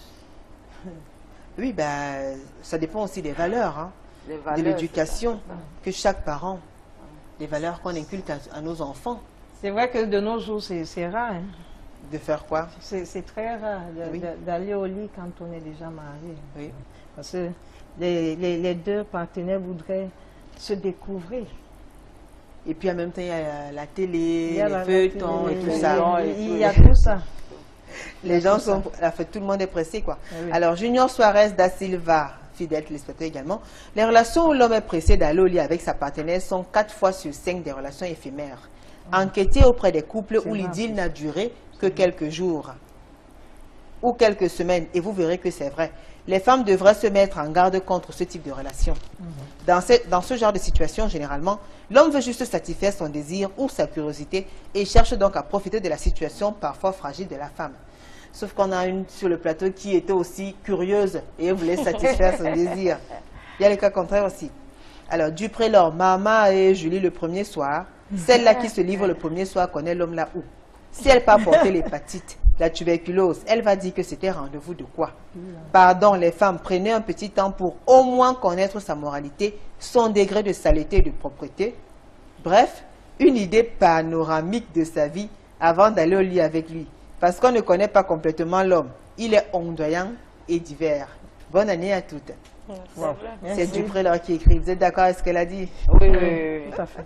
Oui, ben, ça dépend aussi des valeurs, hein, de l'éducation que chaque parent des valeurs qu'on inculque à nos enfants. C'est vrai que de nos jours, c'est rare. Hein. De faire quoi? C'est très rare d'aller au lit quand on est déjà marié. Oui. Parce que les deux partenaires voudraient se découvrir. Et puis en même temps, il y a la télé, les feuilletons et tout ça. Il y a tout ça. Les gens sont... tout le monde est pressé, quoi. Oui. Alors, Junior Suarez da Silva, fidèle téléspectateur également. Les relations où l'homme est pressé d'aller au lit avec sa partenaire sont 4 fois sur 5 des relations éphémères. Enquêtez auprès des couples où l'idylle n'a duré que quelques jours ou quelques semaines et vous verrez que c'est vrai. Les femmes devraient se mettre en garde contre ce type de relation. Dans ce genre de situation, généralement, l'homme veut juste satisfaire son désir ou sa curiosité et cherche donc à profiter de la situation parfois fragile de la femme. Sauf qu'on a une sur le plateau qui était aussi curieuse et voulait satisfaire son désir. Il y a le cas contraire aussi. Alors, Dupré-Laure, Mama et Julie le premier soir, celle-là qui se livre le premier soir connaît l'homme là où. Si elle part porter l'hépatite, la tuberculose, elle va dire que c'était rendez-vous de quoi? Pardon, les femmes, prenez un petit temps pour au moins connaître sa moralité, son degré de saleté et de propreté. Bref, une idée panoramique de sa vie avant d'aller au lit avec lui. Parce qu'on ne connaît pas complètement l'homme. Il est ondoyant et divers. Bonne année à toutes. Wow. C'est Dupré-Laure qui écrit. Vous êtes d'accord avec ce qu'elle a dit? Oui, oui, tout à fait.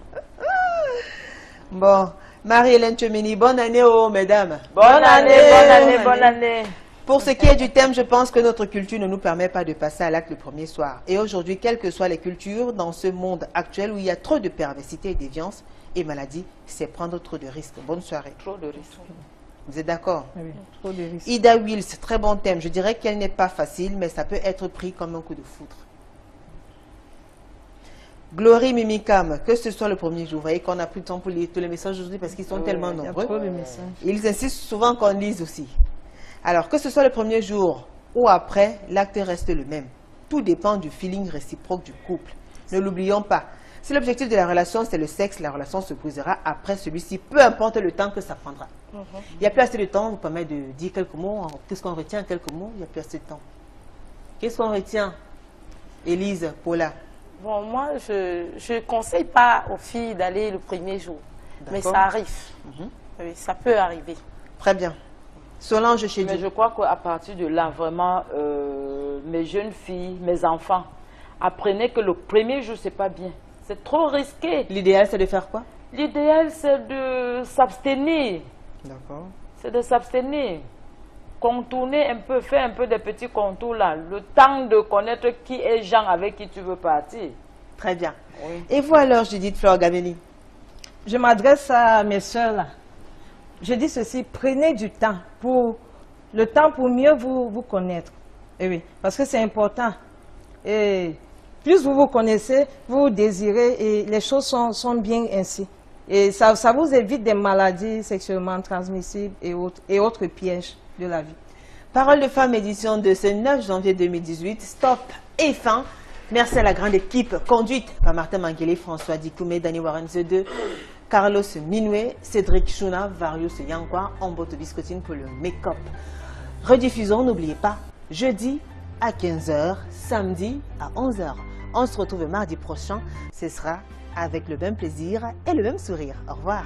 Bon, Marie-Hélène Chemini, bonne année aux mesdames. Bonne année, bonne année, bonne année. Pour ce qui est du thème, je pense que notre culture ne nous permet pas de passer à l'acte le premier soir. Et aujourd'hui, quelles que soient les cultures, dans ce monde actuel où il y a trop de perversité et déviance et maladie, c'est prendre trop de risques. Bonne soirée. Trop de risques. Vous êtes d'accord? Oui, trop de risques. Ida Wills, très bon thème. Je dirais qu'elle n'est pas facile, mais ça peut être pris comme un coup de foudre. Glory Mimikam, que ce soit le premier jour. Vous voyez qu'on n'a plus de temps pour lire tous les messages aujourd'hui parce qu'ils sont tellement nombreux. Ils insistent souvent qu'on lise aussi. Alors, que ce soit le premier jour ou après, l'acte reste le même. Tout dépend du feeling réciproque du couple. Ne l'oublions pas. Si l'objectif de la relation, c'est le sexe, la relation se posera après celui-ci, peu importe le temps que ça prendra. Il n'y a plus assez de temps, vous permet de dire quelques mots. Qu'est-ce qu'on retient, quelques mots? Il n'y a plus assez de temps. Qu'est-ce qu'on retient? Élise, Paula? Bon, moi, je ne conseille pas aux filles d'aller le premier jour. Mais ça arrive. Oui, ça peut arriver. Très bien. Solange chez Mais je crois qu'à partir de là, vraiment, mes jeunes filles, mes enfants, apprenez que le premier jour, c'est pas bien. C'est trop risqué. L'idéal, c'est de faire quoi? L'idéal, c'est de s'abstenir. D'accord. C'est de s'abstenir. Contourner un peu, faire un peu des petits contours là. Le temps de connaître qui est Jean avec qui tu veux partir. Très bien. Oui. Et vous alors, Judith Fleur Gameni? Je m'adresse à mes soeurs là. Je dis ceci, prenez du temps pour mieux vous connaître. Et oui, parce que c'est important. Et plus vous vous connaissez, vous désirez et les choses sont bien ainsi. Et ça vous évite des maladies sexuellement transmissibles et autres pièges de la vie. Parole de femme, édition de ce 9 janvier 2018. Stop et fin. Merci à la grande équipe conduite par Martin Manguele, François Dikoumé, Dani Warenze 2, Carlos Minoué, Cédric Chouna, Varius Yankwa, Amboto Biscotine pour le make-up. Rediffusons, n'oubliez pas, jeudi à 15 h, samedi à 11 h. On se retrouve mardi prochain. Ce sera avec le même plaisir et le même sourire. Au revoir.